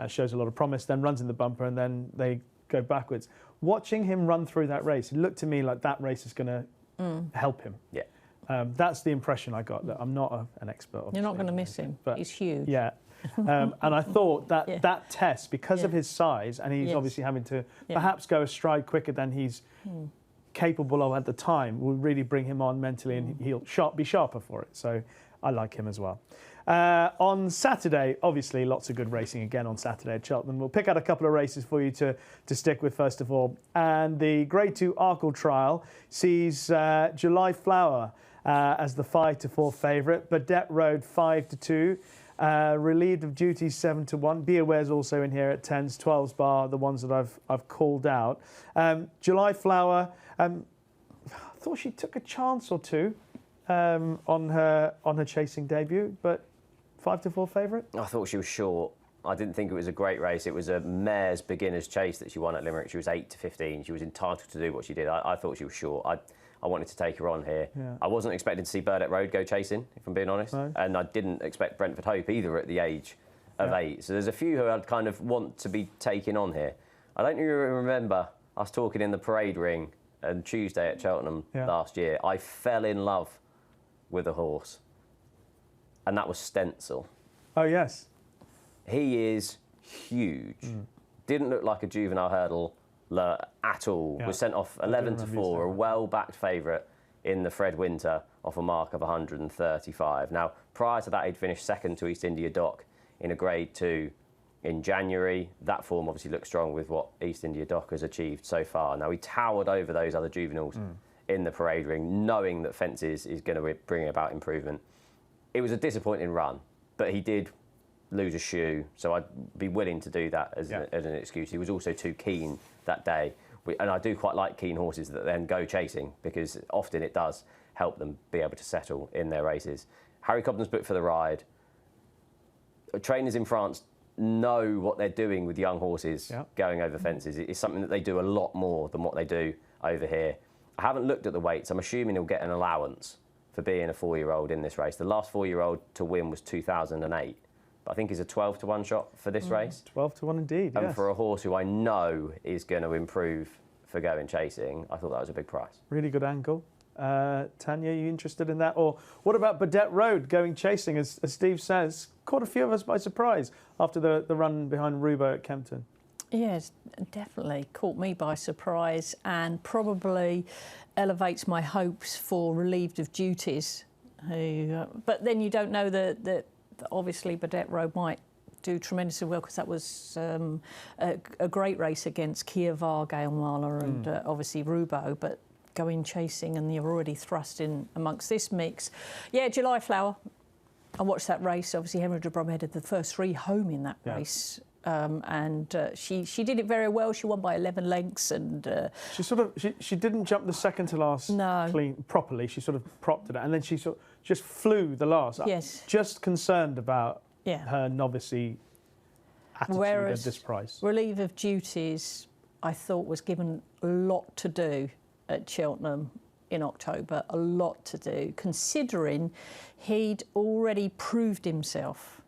Speaker 1: shows a lot of promise, then runs in the bumper, and then they go backwards. Watching him run through that race, it looked to me like that race is going to help him.
Speaker 3: Yeah.
Speaker 1: That's the impression I got. That I'm not an expert, obviously.
Speaker 2: You're not going to miss him.
Speaker 1: But
Speaker 2: he's huge.
Speaker 1: Yeah. And I thought that that test, because of his size, and he's obviously having to perhaps go a stride quicker than he's capable of at the time, will really bring him on mentally, and he'll be sharper for it. So I like him as well. On Saturday, obviously, lots of good racing again on Saturday at Cheltenham. We'll pick out a couple of races for you to stick with, first of all. And the Grade 2 Arkle Trial sees July Flower as the 5-4 favourite, Burdett Road 5-2. Relieved of Duty 7-1. Be Aware's also in here at 10s, 12s bar, the ones that I've called out. July Flower, I thought she took a chance or two on her chasing debut, but 5-4 favourite.
Speaker 3: I thought she was short. I didn't think it was a great race. It was a mare's beginner's chase that she won at Limerick. She was 8-15. She was entitled to do what she did. I thought she was short. I wanted to take her on here. Yeah. I wasn't expecting to see Burdett Road go chasing, if I'm being honest. No. And I didn't expect Brentford Hope either at the age of 8. So there's a few who I'd kind of want to be taken on here. I don't even remember us talking in the parade ring on Tuesday at Cheltenham last year. I fell in love with a horse, and that was Stencil.
Speaker 1: Oh, yes.
Speaker 3: He is huge. Didn't look like a juvenile hurdler at all. Was sent off 11-4, a well-backed favourite in the Fred Winter off a mark of 135. Now, prior to that, he'd finished second to East India Dock in a Grade 2 in January. That form obviously looks strong with what East India Dock has achieved so far. Now, he towered over those other juveniles in the parade ring, knowing that Fences is going to bring about improvement. It was a disappointing run, but he did lose a shoe, so I'd be willing to do that as an excuse. He was also too keen that day, and I do quite like keen horses that then go chasing, because often it does help them be able to settle in their races. Harry Cobden's booked for the ride. Trainers in France know what they're doing with young horses going over fences. It's something that they do a lot more than what they do over here. I haven't looked at the weights. I'm assuming he'll get an allowance for being a 4-year-old in this race. The last 4-year-old to win was 2008. But I think he's a 12-1 shot for this race. 12-1
Speaker 1: indeed,
Speaker 3: And for a horse who I know is going to improve for going chasing, I thought that was a big price.
Speaker 1: Really good angle. Tanya, you interested in that? Or what about Burdett Road going chasing? As Steve says, caught a few of us by surprise after the run behind Rubaud at Kempton.
Speaker 2: Yes, definitely caught me by surprise, and probably elevates my hopes for Relieved of Duties. But then you don't know that obviously Burdett Road might do tremendously well, because that was a great race against Kia Var, Gail Marler and obviously Rubaud, but going chasing, and you're already thrust in amongst this mix. Yeah, July Flower. I watched that race. Obviously, Henry de Bromhead had the first 3 home in that race. And she did it very well. She won by 11 lengths, and
Speaker 1: she didn't jump the second to last clean properly. She sort of propped it, and then she sort of just flew the last.
Speaker 2: Yes.
Speaker 1: Just concerned about her novice-y attitude at this price.
Speaker 2: Relief of Duties, I thought, was given a lot to do at Cheltenham in October. A lot to do, considering he'd already proved himself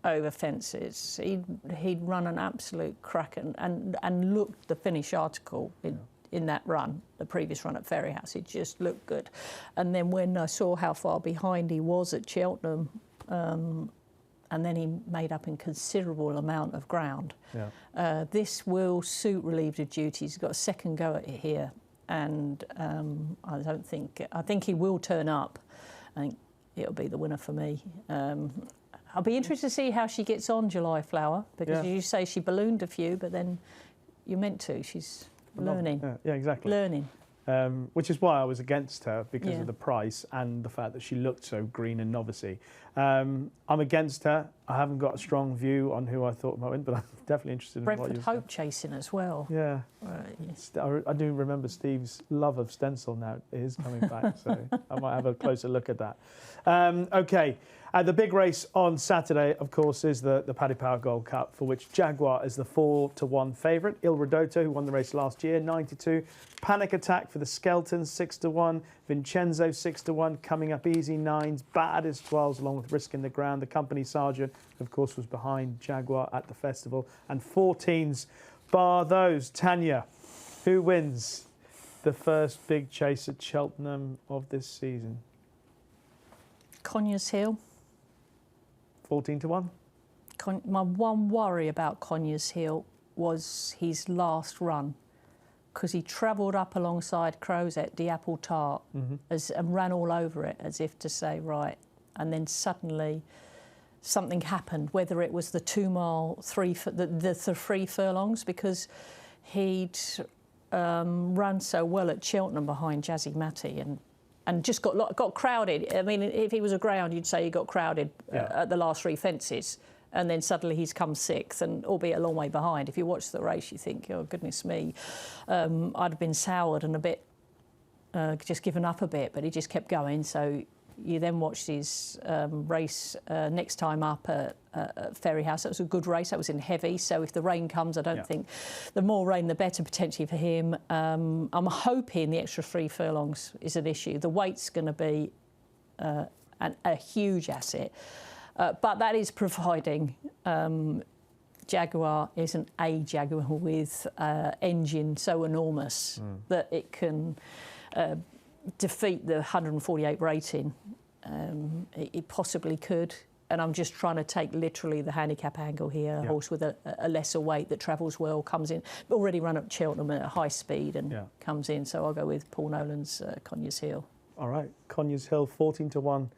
Speaker 2: over fences. He'd run an absolute crack, and looked, the Finnish article, in that run, the previous run at Ferryhouse. He just looked good. And then when I saw how far behind he was at Cheltenham, and then he made up in considerable amount of ground. Yeah. This will suit relieved of duties. He's got a second go at it here, and I think he will turn up. I think it'll be the winner for me. I'll be interested to see how she gets on, July Flower, because you say she ballooned a few, but then you're meant to. She's learning.
Speaker 1: Yeah, exactly.
Speaker 2: Learning.
Speaker 1: Which is why I was against her, because of the price and the fact that she looked so green and novice-y. I'm against her. I haven't got a strong view on who I thought might win, but I'm definitely interested in what
Speaker 2: Brentford
Speaker 1: you
Speaker 2: Hope chasing as well.
Speaker 1: Yeah. I do remember Steve's love of stencil now is coming back, so I might have a closer look at that. OK. The big race on Saturday, of course, is the Paddy Power Gold Cup, for which Jaguar is the 4-1 favourite. Il Ridotto, who won the race last year, 92. Panic Attack for the Skeltons, 6-1. Vincenzo, 6-1. Coming Up Easy, 9s. Bad is 12s, along with Risk in the Ground. The Company Sergeant, of course, was behind Jaguar at the festival. And 14s, bar those. Tanya, who wins the first big chase at Cheltenham of this season?
Speaker 2: Conyers Hill.
Speaker 1: 14-1?
Speaker 2: My one worry about Conyers Hill was his last run, because he travelled up alongside Crozet, the Apple Tart, and ran all over it as if to say, right, and then suddenly something happened, whether it was the 2 mile, the 3 furlongs, because he'd run so well at Cheltenham behind Jazzy Matty and just got crowded. I mean, if he was a ground, you'd say he got crowded at the last 3 fences, and then suddenly he's come 6th, and albeit a long way behind. If you watch the race, you think, oh, goodness me, I'd have been soured and a bit, just given up a bit, but he just kept going. So you then watched his race next time up at Ferryhouse. That was a good race. That was in heavy. So if the rain comes, I don't think the more rain, the better potentially for him. I'm hoping the extra 3 furlongs is an issue. The weight's going to be a huge asset. But that is providing Jaguar isn't a Jaguar with engine so enormous that it can defeat the 148 rating. It possibly could, and I'm just trying to take literally the handicap angle here. A horse with a lesser weight that travels well comes in, already run up Cheltenham at a high speed and comes in. So I'll go with Paul Nolan's Conyers Hill. All
Speaker 1: right, Conyers Hill 14-1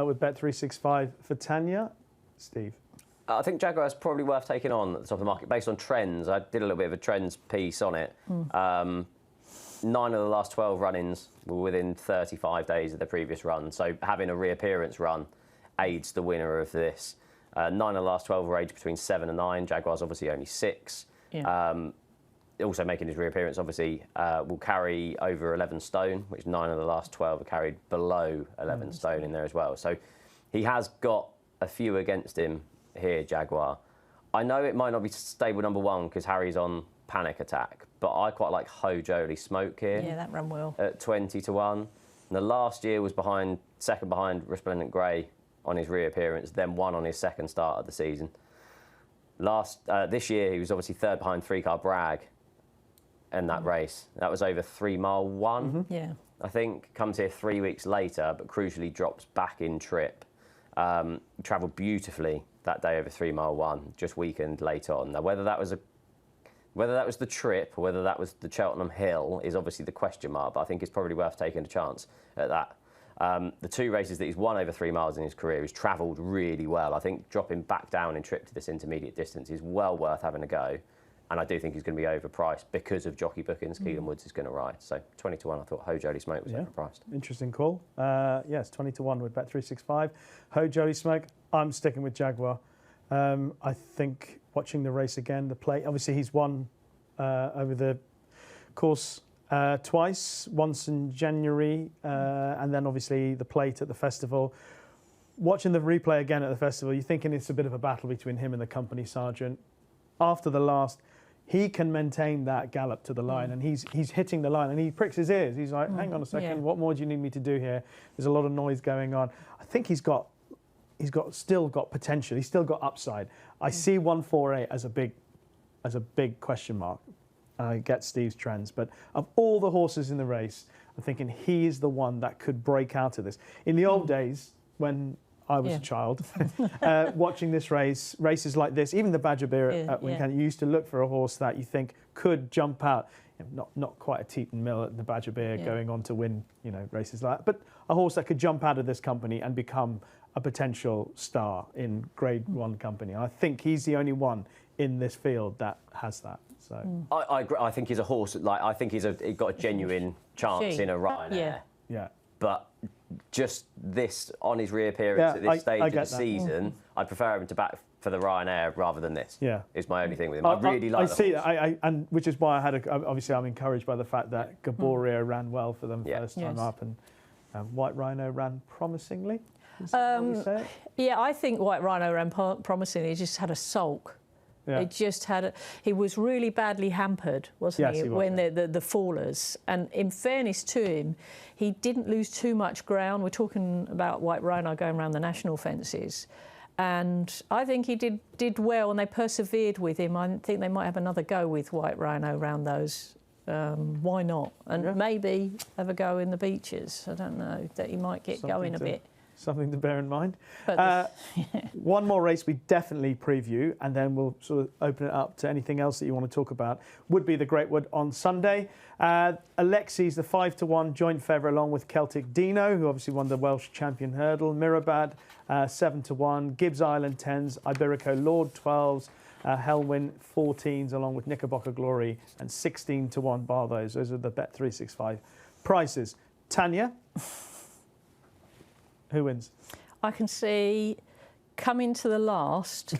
Speaker 1: with Bet365 for Tanya. Steve?
Speaker 3: I think Jaguar is probably worth taking on at the top of the market based on trends. I did a little bit of a trends piece on it. 9 of the last 12 run-ins were within 35 days of the previous run, so having a reappearance run aids the winner of this. 9 of the last 12 were aged between 7 and 9. Jaguar's obviously only 6. Also making his reappearance, obviously, will carry over 11 stone, which 9 of the last 12 are carried below 11 stone in there as well. So he has got a few against him here, Jaguar. I know it might not be stable number 1 because Harry's on Panic Attack, but I quite like Ho Jolie Smoke here.
Speaker 2: Yeah, that ran well.
Speaker 3: At 20-1. And the last year was second behind Resplendent Grey on his reappearance, then won on his second start of the season. This year he was obviously 3rd behind 3-Car Bragg in that race. That was over 3 mile 1.
Speaker 2: Yeah.
Speaker 3: I think comes here 3 weeks later, but crucially drops back in trip. Travelled beautifully that day over 3 mile 1, just weakened late on. Now whether that was the trip or whether that was the Cheltenham Hill is obviously the question mark, but I think it's probably worth taking a chance at that. The 2 races that he's won over 3 miles in his career, he's travelled really well. I think dropping back down in trip to this intermediate distance is well worth having a go. And I do think he's going to be overpriced because of jockey bookings. Keelan Woods is going to ride. So 20-1, I thought Ho Jolie Smoke was overpriced.
Speaker 1: Interesting call. Yes, 20-1 with Bet365. Ho Jolie Smoke, I'm sticking with Jaguar. I think watching the race again, the plate, obviously he's won over the course twice, once in January, and then obviously the plate at the festival. Watching the replay again at the festival, you're thinking it's a bit of a battle between him and the Company Sergeant. After the last, he can maintain that gallop to the line, and he's hitting the line, and he pricks his ears. He's like, hang on a second, what more do you need me to do here? There's a lot of noise going on. I think he's still got potential. He's still got upside. I see 148 as a big question mark. I get Steve's trends, but of all the horses in the race, I'm thinking he is the one that could break out of this. In the old days, when I was a child, watching this races like this, even the Badger Beer at Wincanton, you used to look for a horse that you think could jump out. Not quite a Teton Mill at the Badger Beer going on to win, races like that, but a horse that could jump out of this company and become a potential star in Grade 1 company. I think he's the only one in this field that has that. So
Speaker 3: I agree. I think he's a horse. I think he's got a genuine chance in a Ryder.
Speaker 1: Yeah.
Speaker 3: But just this on his reappearance at this stage of the season, I'd prefer him to back for the Ryanair rather than this. Yeah, is my only thing with him. I really like.
Speaker 1: I see that, and which is why I had. Obviously, I'm encouraged by the fact that Gaboria ran well for them first time up, and White Rhino ran promisingly.
Speaker 2: Yeah, I think White Rhino ran promisingly. He just had a sulk. Yeah. He was really badly hampered, wasn't he? When the fallers. And in fairness to him, he didn't lose too much ground. We're talking about White Rhino going around the national fences. And I think he did well, and they persevered with him. I think they might have another go with White Rhino around those. Why not? And maybe have a go in the beaches. I don't know, that he might get going a bit.
Speaker 1: Something to bear in mind. One more race we definitely preview, and then we'll sort of open it up to anything else that you want to talk about, would be the Greatwood on Sunday. Alexis, the 5-1 joint favourite, along with Celtic Dino, who obviously won the Welsh Champion Hurdle. Mirabad, 7-1. Gibbs Island 10s. Iberico Lord 12s. Helwyn 14s, along with Knickerbocker Glory, and 16-1 bar those. Those are the Bet365 prices. Tanya? Who wins?
Speaker 2: I can see coming to the last,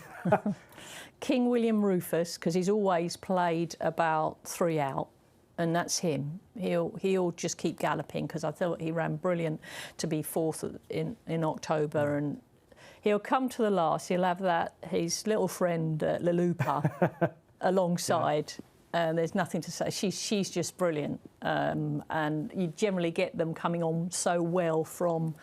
Speaker 2: King William Rufus, because he's always played about 3 out, and that's him. He'll just keep galloping, because I thought he ran brilliant to be 4th in October, and he'll come to the last. He'll have his little friend Lelupa alongside. And there's nothing to say. She's just brilliant, and you generally get them coming on so well from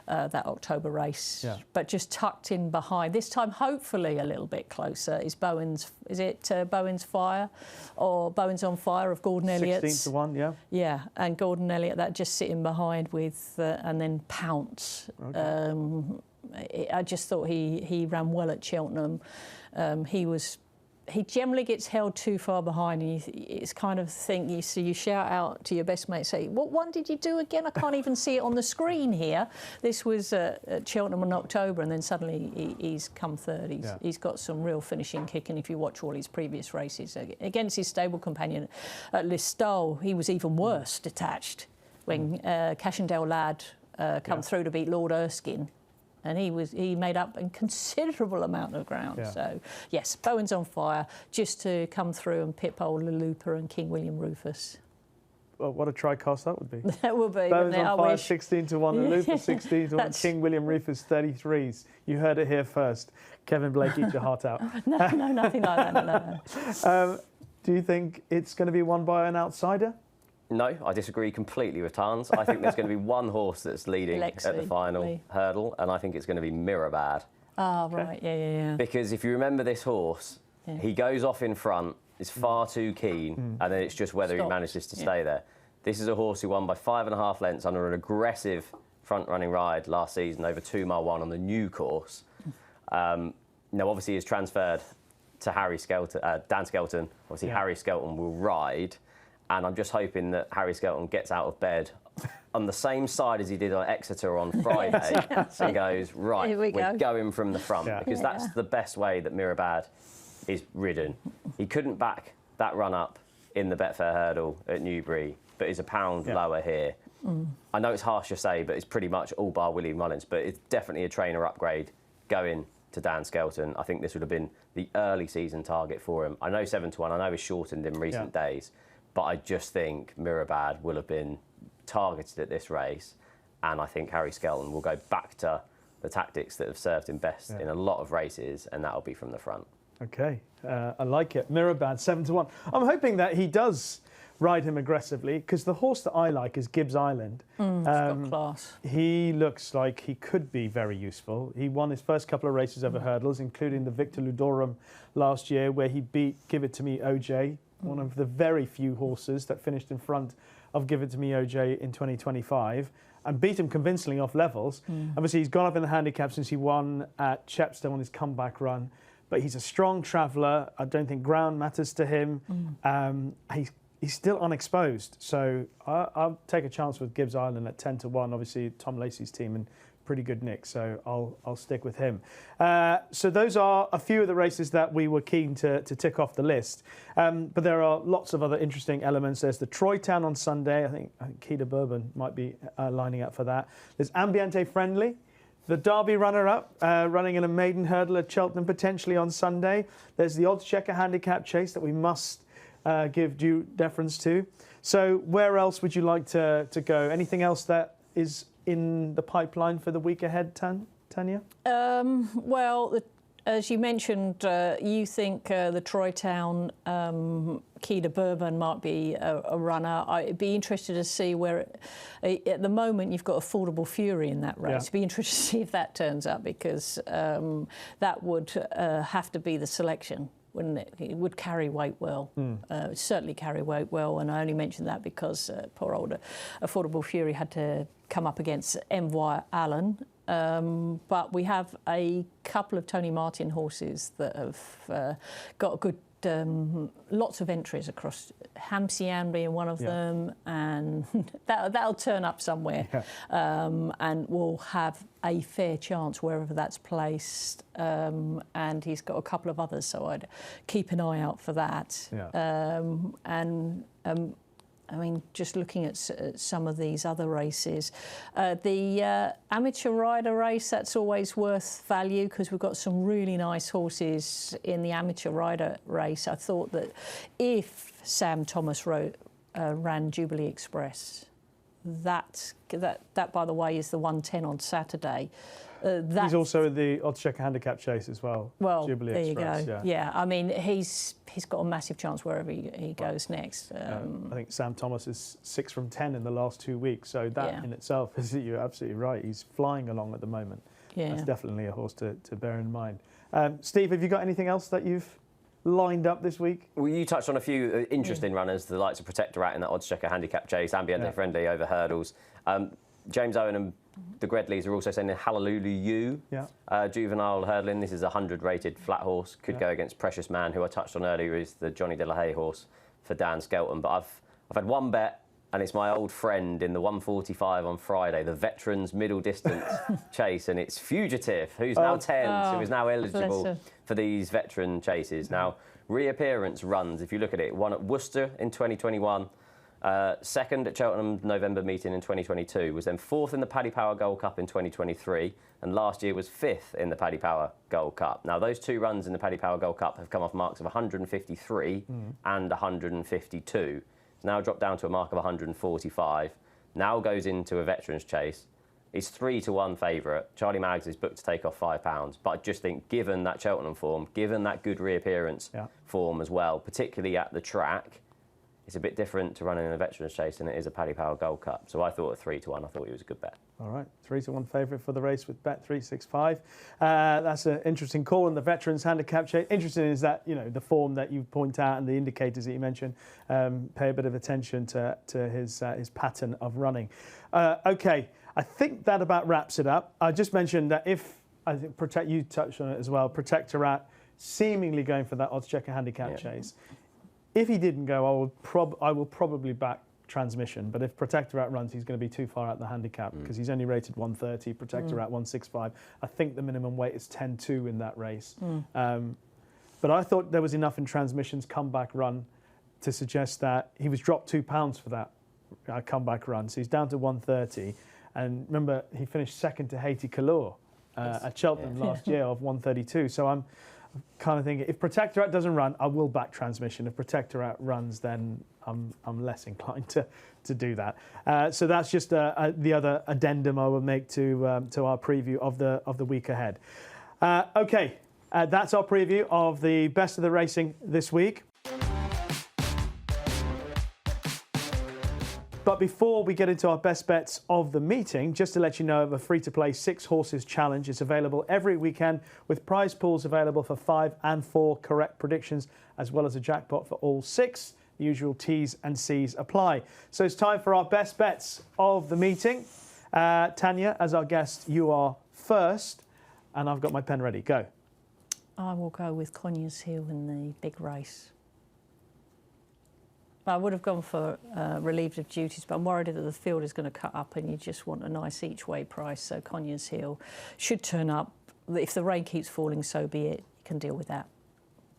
Speaker 2: that October race. But just tucked in behind. This time, hopefully, a little bit closer is Bowen's. Is it Bowen's Fire, or Bowen's on Fire of Gordon Elliott's?
Speaker 1: 16-1, yeah.
Speaker 2: Yeah, and Gordon Elliott that just sitting behind with, and then Pounce. Okay. I just thought he ran well at Cheltenham. He generally gets held too far behind, and it's kind of thing you shout out to your best mate, say, "What one did you do again? I can't even see it on the screen here." This was at Cheltenham in October, and then suddenly he's come third. He's got some real finishing kick, and if you watch all his previous races against his stable companion at Listowel, he was even worse detached when Cashindale Lad come through to beat Lord Erskine. And he made up a considerable amount of ground. So, yes, Bowen's on Fire, just to come through and pip old Lelupa and King William Rufus.
Speaker 1: Well, what a tri-cast that would be.
Speaker 2: That would be.
Speaker 1: Bowen's on Fire, 16-1, Lelupa 16-1, King William Rufus 33s. You heard it here first. Kevin Blake, eat your heart out.
Speaker 2: No, nothing like that. No.
Speaker 1: Do you think it's going to be won by an outsider?
Speaker 3: No, I disagree completely with Tans. I think there's going to be one horse that's leading at the final hurdle, and I think it's going to be Mirabad.
Speaker 2: Oh, right, yeah.
Speaker 3: Because if you remember this horse, he goes off in front, is far too keen, and then it's just whether he manages to stay there. This is a horse who won by 5.5 lengths under an aggressive front-running ride last season over 2 mile 1 on the new course. Now, obviously, he's transferred to Dan Skelton. Obviously, Harry Skelton will ride. And I'm just hoping that Harry Skelton gets out of bed on the same side as he did on Exeter on Friday and goes, right, we're going from the front, because that's the best way that Mirabad is ridden. He couldn't back that run up in the Betfair Hurdle at Newbury, but is a pound lower here. I know it's harsh to say, but it's pretty much all bar William Mullins, but it's definitely a trainer upgrade going to Dan Skelton. I think this would have been the early season target for him. I know 7-1, I know he's shortened in recent days, but I just think Mirabad will have been targeted at this race, and I think Harry Skelton will go back to the tactics that have served him best in a lot of races, and that'll be from the front.
Speaker 1: Okay, I like it. Mirabad, 7-1. I'm hoping that he does ride him aggressively, because the horse that I like is Gibbs Island.
Speaker 2: He's got class.
Speaker 1: He looks like he could be very useful. He won his first couple of races over hurdles, including the Victor Ludorum last year, where he beat Give It To Me OJ one of the very few horses that finished in front of Give It To Me OJ in 2025 and beat him convincingly off levels. Obviously, he's gone up in the handicap since he won at Chepstow on his comeback run, but he's a strong traveller. I don't think ground matters to him. He's still unexposed, so I'll take a chance with Gibbs Island at 10-1. Obviously, Tom Lacey's team and pretty good nick, so I'll stick with him. So those are a few of the races that we were keen to tick off the list. But there are lots of other interesting elements. There's the Troy Town on Sunday. I think Keita Bourbon might be lining up for that. There's Ambiente Friendly, the Derby runner-up, running in a maiden hurdle at Cheltenham potentially on Sunday. There's the oddschecker handicap chase that we must give due deference to. So where else would you like to go? Anything else that is in the pipeline for the week ahead, Tanya?
Speaker 2: Well, as you mentioned, you think the Troy Town Keita Bourbon might be a runner. I'd be interested to see where, at the moment, you've got Affordable Fury in that race. It'd be interested to see if that turns up, because that would have to be the selection, wouldn't it? It would carry weight well, certainly carry weight well, and I only mention that because poor old Affordable Fury had to come up against Envoy Allen. But we have a couple of Tony Martin horses that have got a good, lots of entries across, Hamsian being one of them, and that'll turn up somewhere, and will have a fair chance wherever that's placed. And he's got a couple of others, so I'd keep an eye out for that. I mean, just looking at some of these other races, the amateur rider race, that's always worth value because we've got some really nice horses in the amateur rider race. I thought that if Sam Thomas ran Jubilee Express, that by the way is the 110 on Saturday.
Speaker 1: He's also in the oddschecker handicap chase as well.
Speaker 2: Well,
Speaker 1: Jubilee
Speaker 2: there
Speaker 1: Express,
Speaker 2: you go. Yeah, I mean, he's got a massive chance wherever he goes next.
Speaker 1: I think Sam Thomas is 6 from 10 in the last 2 weeks, so that in itself is, you're absolutely right. He's flying along at the moment. That's definitely a horse to bear in mind. Steve, have you got anything else that you've lined up this week?
Speaker 3: Well, you touched on a few interesting runners, the likes of Protectorat in that oddschecker handicap chase, Ambiente Friendly over hurdles. James Owen and the Gredleys are also saying Hallelujah You, juvenile hurdling. This is a 100 rated flat horse. Could go against Precious Man, who I touched on earlier, is the Johnny De La Haye horse for Dan Skelton. But I've had one bet, and it's my old friend in the 145 on Friday, the Veterans Middle Distance Chase, and it's Fugitive, who's now 10th, who is now eligible for these veteran chases. Now, reappearance runs, if you look at it, one at Worcester in 2021, second at Cheltenham November Meeting in 2022, was then 4th in the Paddy Power Gold Cup in 2023, and last year was 5th in the Paddy Power Gold Cup. Now, those two runs in the Paddy Power Gold Cup have come off marks of 153 and 152. It's now dropped down to a mark of 145. Now goes into a veterans chase. He's 3-1 favourite. Charlie Maggs is booked to take off £5. But I just think, given that Cheltenham form, given that good reappearance form as well, particularly at the track, it's a bit different to running in a veterans chase than it is a Paddy Power Gold Cup. So I thought at 3-1, I thought he was a good bet.
Speaker 1: All right, 3-1 favourite for the race with Bet365. That's an interesting call in the veterans handicap chase. Interesting is that, you know, the form that you point out and the indicators that you mentioned, pay a bit of attention to his pattern of running. Okay, I think that about wraps it up. I just mentioned that I think you touched on it as well, Protectorat seemingly going for that oddschecker handicap chase. If he didn't go, I will probably back Transmission. But if Protectorat runs, he's going to be too far out the handicap because he's only rated 130, Protectorat 165. I think the minimum weight is 10-2 in that race. But I thought there was enough in Transmission's comeback run to suggest that he was dropped £2 for that comeback run. So he's down to 130. And remember, he finished second to Haiti Kalour at Cheltenham last year of 132. So I'm kind of thinking, if Protectorat doesn't run, I will back Transmission. If Protectorat runs, then I'm less inclined to do that. So that's just the other addendum I will make to our preview of the week ahead. Okay, that's our preview of the best of the racing this week. But before we get into our best bets of the meeting, just to let you know of a free-to-play 6 horses challenge. It's available every weekend with prize pools available for 5 and 4 correct predictions, as well as a jackpot for all 6. The usual T's and C's apply. So it's time for our best bets of the meeting. Tanya, as our guest, you are first, and I've got my pen ready. Go.
Speaker 2: I will go with Conyers Hill in the big race. I would have gone for relieved of duties, but I'm worried that the field is going to cut up and you just want a nice each-way price. So Conyers Hill should turn up. If the rain keeps falling, so be it. You can deal with that.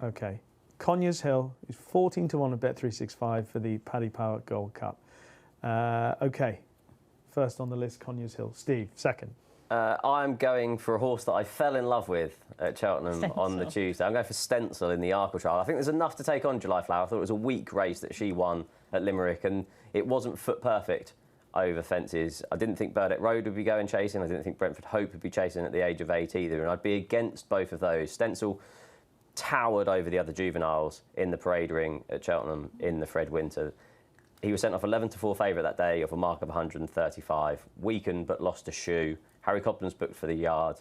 Speaker 1: OK. Conyers Hill is 14 to 1 at Bet365 for the Paddy Power Gold Cup. OK. First on the list, Conyers Hill. Steve, second.
Speaker 3: I'm going for a horse that I fell in love with at Cheltenham
Speaker 2: Stencil.
Speaker 3: on the Tuesday. I'm going for Stencil in the Arkle Trial. I think there's enough to take on July Flower. I thought it was a weak race that she won at Limerick, and it wasn't foot perfect over fences. I didn't think Burdett Road would be going chasing. I didn't think Brentford Hope would be chasing at the age of 8 either, and I'd be against both of those. Stencil towered over the other juveniles in the parade ring at Cheltenham in the Fred Winter. He was sent off 11 to 4 favourite that day off a mark of 135. Weakened but lost a shoe. Harry Cobden's booked for the yard,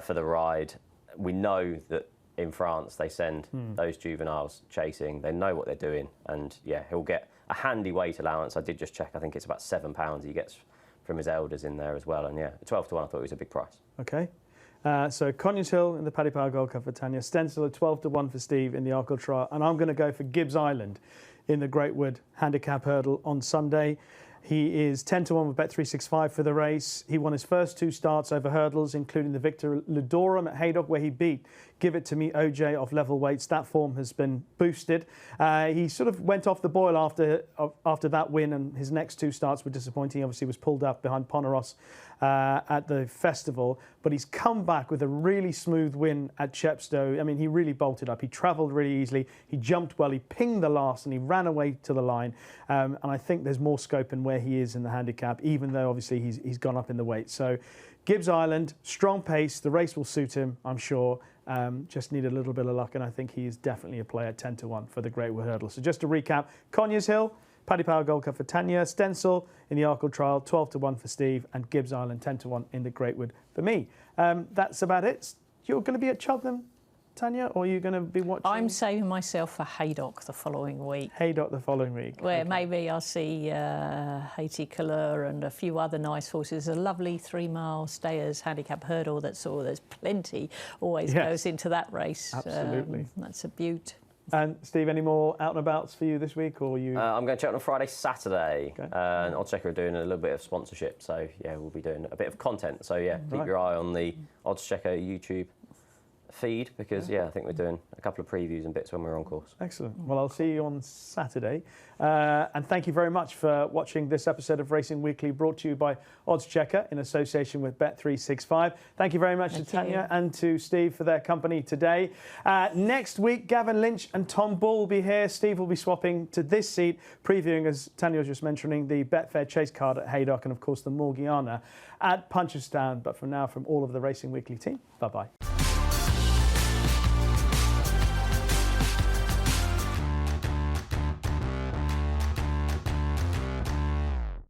Speaker 3: for the ride. We know that in France they send those juveniles chasing. They know what they're doing, and yeah, he'll get a handy weight allowance. I did just check. I think it's about £7 he gets from his elders in there as well. And yeah, 12 to 1. I thought it was a big price.
Speaker 1: OK. So Conyers Hill in the Paddy Power Gold Cup for Tanya. Stencil at 12 to 1 for Steve in the Arkle Trial, and I'm going to go for Gibbs Island in the Great Wood Handicap Hurdle on Sunday. He is 10 to 1 with Bet365 for the race. He won his first 2 starts over hurdles, including the Victor Ludorum at Haydock, where he beat Give It To Me OJ off level weights. That form has been boosted. He sort of went off the boil after that win, and his next 2 starts were disappointing. He obviously was pulled up behind Poneros at the festival, but he's come back with a really smooth win at Chepstow. I mean, he really bolted up. He travelled really easily. He jumped well. He pinged the last, and he ran away to the line. And I think there's more scope in where he is in the handicap, even though obviously he's gone up in the weight. So Gibbs Island, strong pace. The race will suit him, I'm sure. Just need a little bit of luck, and I think he is definitely a player 10 to 1 for the Great Wood Hurdle. So just to recap, Conyers Hill, Paddy Power Gold Cup for Tanya, Stencil in the Arkle Trial, 12 to 1 for Steve, and Gibbs Island 10 to 1 in the Great Wood for me. That's about it. You're going to be at Cheltenham, Tanya, or are you going to be watching?
Speaker 2: I'm saving myself for Haydock the following week.
Speaker 1: Haydock the following week.
Speaker 2: Where
Speaker 1: okay.
Speaker 2: maybe I'll see Haiti Colour and a few other nice horses. A lovely 3-mile stayers handicap hurdle there's plenty always goes into that race.
Speaker 1: Absolutely.
Speaker 2: That's a beaut.
Speaker 1: And Steve, any more out and abouts for you this week, or you?
Speaker 3: I'm going to Cheltenham Friday, Saturday,
Speaker 1: Okay.
Speaker 3: and oddschecker are doing a little bit of sponsorship. So yeah, we'll be doing a bit of content. So yeah, keep your eye on the oddschecker YouTube feed, because I think we're doing a couple of previews and bits when we're on course.
Speaker 1: Excellent. Well, I'll see you on Saturday. And thank you very much for watching this episode of Racing Weekly, brought to you by oddschecker in association with Bet365. Thank you very much to Tanya and to Steve for their company today. Next week, Gavin Lynch and Tom Bull will be here. Steve will be swapping to this seat, previewing, as Tanya was just mentioning, the Betfair Chase card at Haydock and, of course, the Morgiana at Punchestown. But for now, from all of the Racing Weekly team, bye-bye.